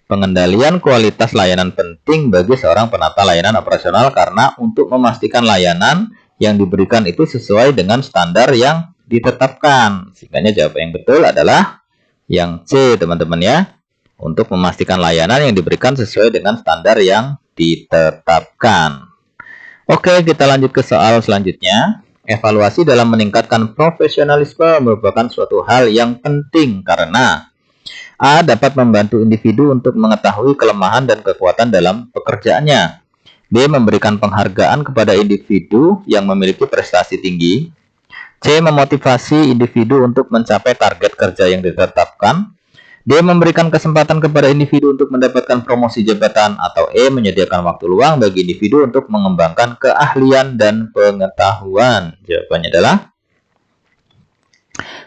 Pengendalian kualitas layanan penting bagi seorang penata layanan operasional karena untuk memastikan layanan yang diberikan itu sesuai dengan standar yang ditetapkan. Sehingga jawaban yang betul adalah yang C, teman-teman ya. Untuk memastikan layanan yang diberikan sesuai dengan standar yang ditetapkan. Oke, kita lanjut ke soal selanjutnya. Evaluasi dalam meningkatkan profesionalisme merupakan suatu hal yang penting karena A. Dapat membantu individu untuk mengetahui kelemahan dan kekuatan dalam pekerjaannya. B. Memberikan penghargaan kepada individu yang memiliki prestasi tinggi. C. Memotivasi individu untuk mencapai target kerja yang ditetapkan. D. Memberikan kesempatan kepada individu untuk mendapatkan promosi jabatan. Atau E. Menyediakan waktu luang bagi individu untuk mengembangkan keahlian dan pengetahuan. Jawabannya adalah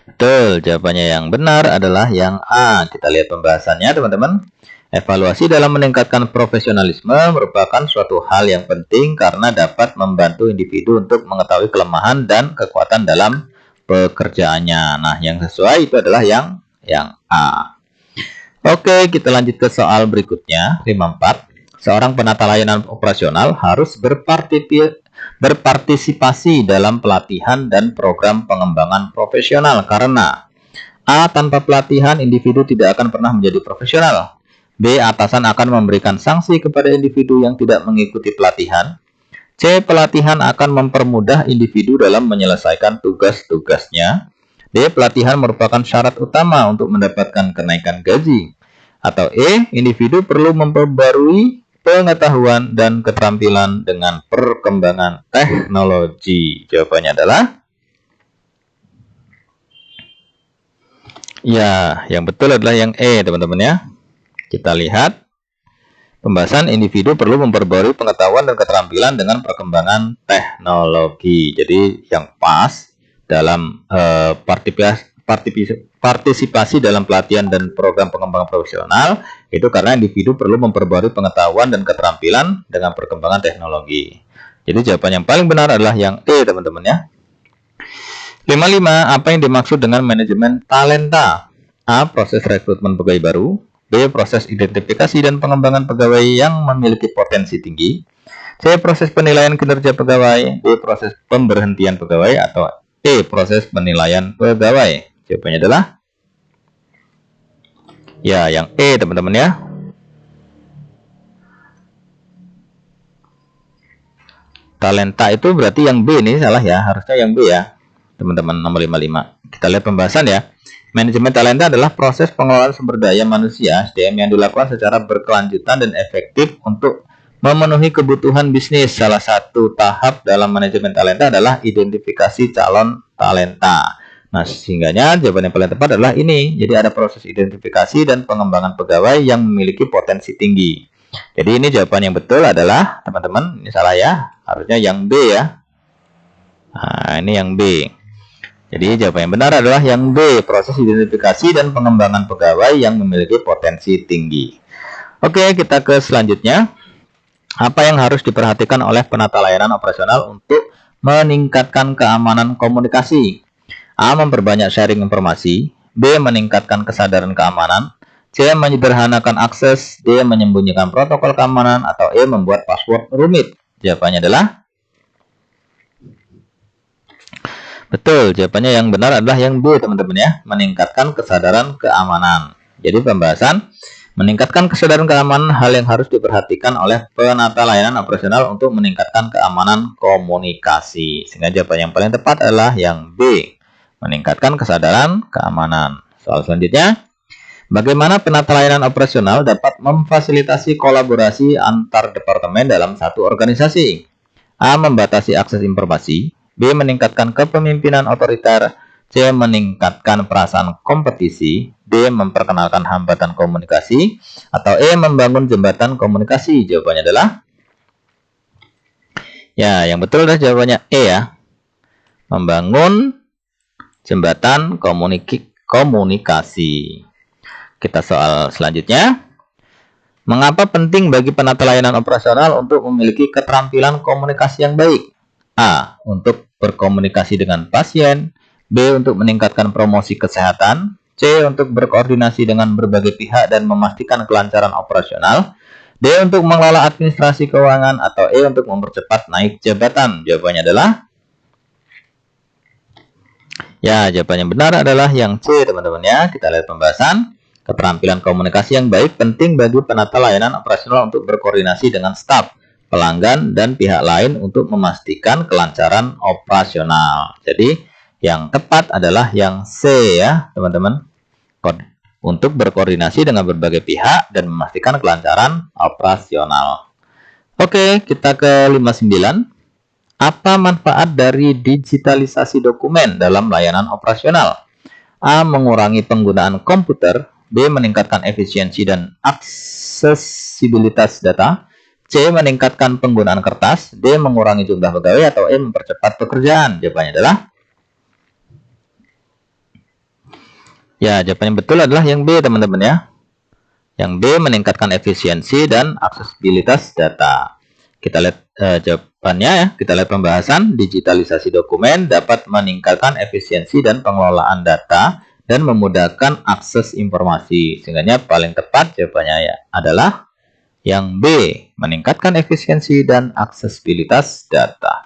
betul, jawabannya yang benar adalah yang A. Kita lihat pembahasannya, teman-teman. Evaluasi dalam meningkatkan profesionalisme merupakan suatu hal yang penting karena dapat membantu individu untuk mengetahui kelemahan dan kekuatan dalam pekerjaannya. Nah, yang sesuai itu adalah yang A. Oke, kita lanjut ke soal berikutnya, 54. Seorang penata layanan operasional harus berpartisipasi dalam pelatihan dan program pengembangan profesional karena A. Tanpa pelatihan, individu tidak akan pernah menjadi profesional. B. Atasan akan memberikan sanksi kepada individu yang tidak mengikuti pelatihan. C. Pelatihan akan mempermudah individu dalam menyelesaikan tugas-tugasnya. D. Pelatihan merupakan syarat utama untuk mendapatkan kenaikan gaji. Atau E. Individu perlu memperbarui pengetahuan dan keterampilan dengan perkembangan teknologi. Jawabannya adalah ya, yang betul adalah yang E, teman-teman ya. Kita lihat pembahasan individu perlu memperbarui pengetahuan dan keterampilan dengan perkembangan teknologi. Jadi yang pas dalam partisipasi dalam pelatihan dan program pengembangan profesional itu karena individu perlu memperbarui pengetahuan dan keterampilan dengan perkembangan teknologi. Jadi jawaban yang paling benar adalah yang E, teman-teman ya. 55. Apa yang dimaksud dengan manajemen talenta? A. Proses rekrutmen pegawai baru. B. Proses identifikasi dan pengembangan pegawai yang memiliki potensi tinggi. C. Proses penilaian kinerja pegawai. D. Proses pemberhentian pegawai. Atau E. Proses penilaian pegawai. Jawabannya adalah Ya, yang E teman-teman ya. Talenta itu berarti yang B nih, salah ya. Harusnya yang B ya, teman-teman, nomor 55. Kita lihat pembahasan ya. Manajemen talenta adalah proses pengelolaan sumber daya manusia (SDM) yang dilakukan secara berkelanjutan dan efektif untuk memenuhi kebutuhan bisnis. Salah satu tahap dalam manajemen talenta adalah identifikasi calon talenta. Nah, sehingganya jawaban yang paling tepat adalah ini. Jadi ada proses identifikasi dan pengembangan pegawai yang memiliki potensi tinggi. Jadi ini jawaban yang betul adalah, teman-teman, ini salah ya. Harusnya yang B ya. Nah, ini yang B. Jadi jawaban yang benar adalah yang B, proses identifikasi dan pengembangan pegawai yang memiliki potensi tinggi. Oke, kita ke selanjutnya. Apa yang harus diperhatikan oleh penata layanan operasional untuk meningkatkan keamanan komunikasi? A. Memperbanyak sharing informasi. B. Meningkatkan kesadaran keamanan. C. Menyederhanakan akses. D. Menyembunyikan protokol keamanan. Atau E. Membuat password rumit. Jawabannya adalah betul, jawabannya yang benar adalah yang B, teman-teman ya. Meningkatkan kesadaran keamanan. Jadi pembahasan meningkatkan kesadaran keamanan hal yang harus diperhatikan oleh penata layanan operasional untuk meningkatkan keamanan komunikasi. Sehingga jawaban yang paling tepat adalah yang B, meningkatkan kesadaran keamanan. Soal selanjutnya, bagaimana penata layanan operasional dapat memfasilitasi kolaborasi antar departemen dalam satu organisasi? A. Membatasi akses informasi. B. Meningkatkan kepemimpinan otoriter. C. Meningkatkan perasaan kompetisi. D. Memperkenalkan hambatan komunikasi. Atau E. Membangun jembatan komunikasi. Jawabannya adalah ya, yang betul adalah jawabannya E ya. Membangun jembatan komunikasi. Kita soal selanjutnya. Mengapa penting bagi penata layanan operasional untuk memiliki keterampilan komunikasi yang baik? A. Untuk berkomunikasi dengan pasien. B. Untuk meningkatkan promosi kesehatan. C. Untuk berkoordinasi dengan berbagai pihak dan memastikan kelancaran operasional. D. Untuk mengelola administrasi keuangan. Atau E. Untuk mempercepat naik jabatan. Jawabannya adalah ya, jawaban yang benar adalah yang C, teman-teman ya. Kita lihat pembahasan. Keterampilan komunikasi yang baik penting bagi penata layanan operasional untuk berkoordinasi dengan staf, pelanggan, dan pihak lain untuk memastikan kelancaran operasional. Jadi, yang tepat adalah yang C ya, teman-teman. Untuk berkoordinasi dengan berbagai pihak dan memastikan kelancaran operasional. Oke, kita ke 59. Apa manfaat dari digitalisasi dokumen dalam layanan operasional? A. Mengurangi penggunaan komputer. B. Meningkatkan efisiensi dan aksesibilitas data. C. Meningkatkan penggunaan kertas. D. Mengurangi jumlah pegawai. Atau E. Mempercepat pekerjaan. Jawabannya adalah ya, jawaban yang betul adalah yang B, teman-teman ya. Yang B, meningkatkan efisiensi dan aksesibilitas data. Kita lihat jawabannya ya. Kita lihat pembahasan. Digitalisasi dokumen dapat meningkatkan efisiensi dan pengelolaan data dan memudahkan akses informasi. Sehingga paling tepat jawabannya ya adalah yang B, meningkatkan efisiensi dan aksesibilitas data.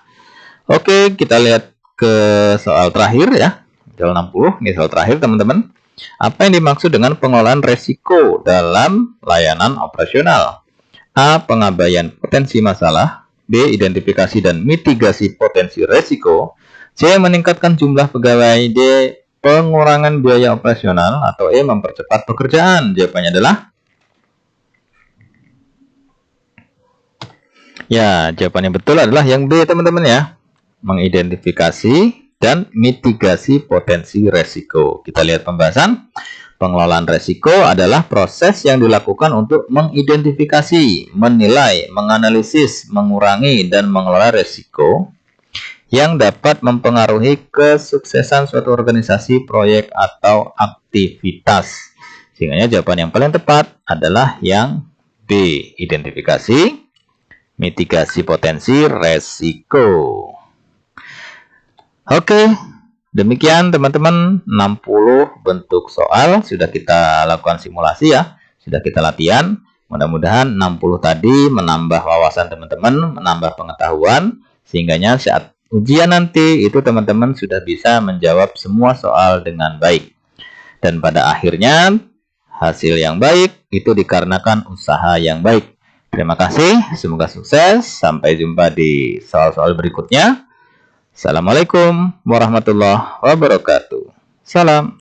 Oke, kita lihat ke soal terakhir ya. Soal 60, ini soal terakhir, teman-teman. Apa yang dimaksud dengan pengelolaan resiko dalam layanan operasional? A. Pengabaian potensi masalah. B. Identifikasi dan mitigasi potensi resiko. C. Meningkatkan jumlah pegawai. D. Pengurangan biaya operasional. Atau E. Mempercepat pekerjaan. Jawabannya adalah ya, jawaban yang betul adalah yang B, teman-teman ya. Mengidentifikasi dan mitigasi potensi resiko. Kita lihat pembahasan. Pengelolaan resiko adalah proses yang dilakukan untuk mengidentifikasi, menilai, menganalisis, mengurangi, dan mengelola resiko yang dapat mempengaruhi kesuksesan suatu organisasi, proyek, atau aktivitas. Sehingga jawaban yang paling tepat adalah yang B, identifikasi, mitigasi potensi resiko. Oke, demikian teman-teman, 60 bentuk soal sudah kita lakukan simulasi ya, sudah kita latihan. Mudah-mudahan 60 tadi menambah wawasan teman-teman, menambah pengetahuan, sehingganya saat ujian nanti itu teman-teman sudah bisa menjawab semua soal dengan baik. Dan pada akhirnya Hasil yang baik itu dikarenakan usaha yang baik. Terima kasih, semoga sukses. Sampai jumpa di soal-soal berikutnya. Assalamualaikum warahmatullahi wabarakatuh. Salam.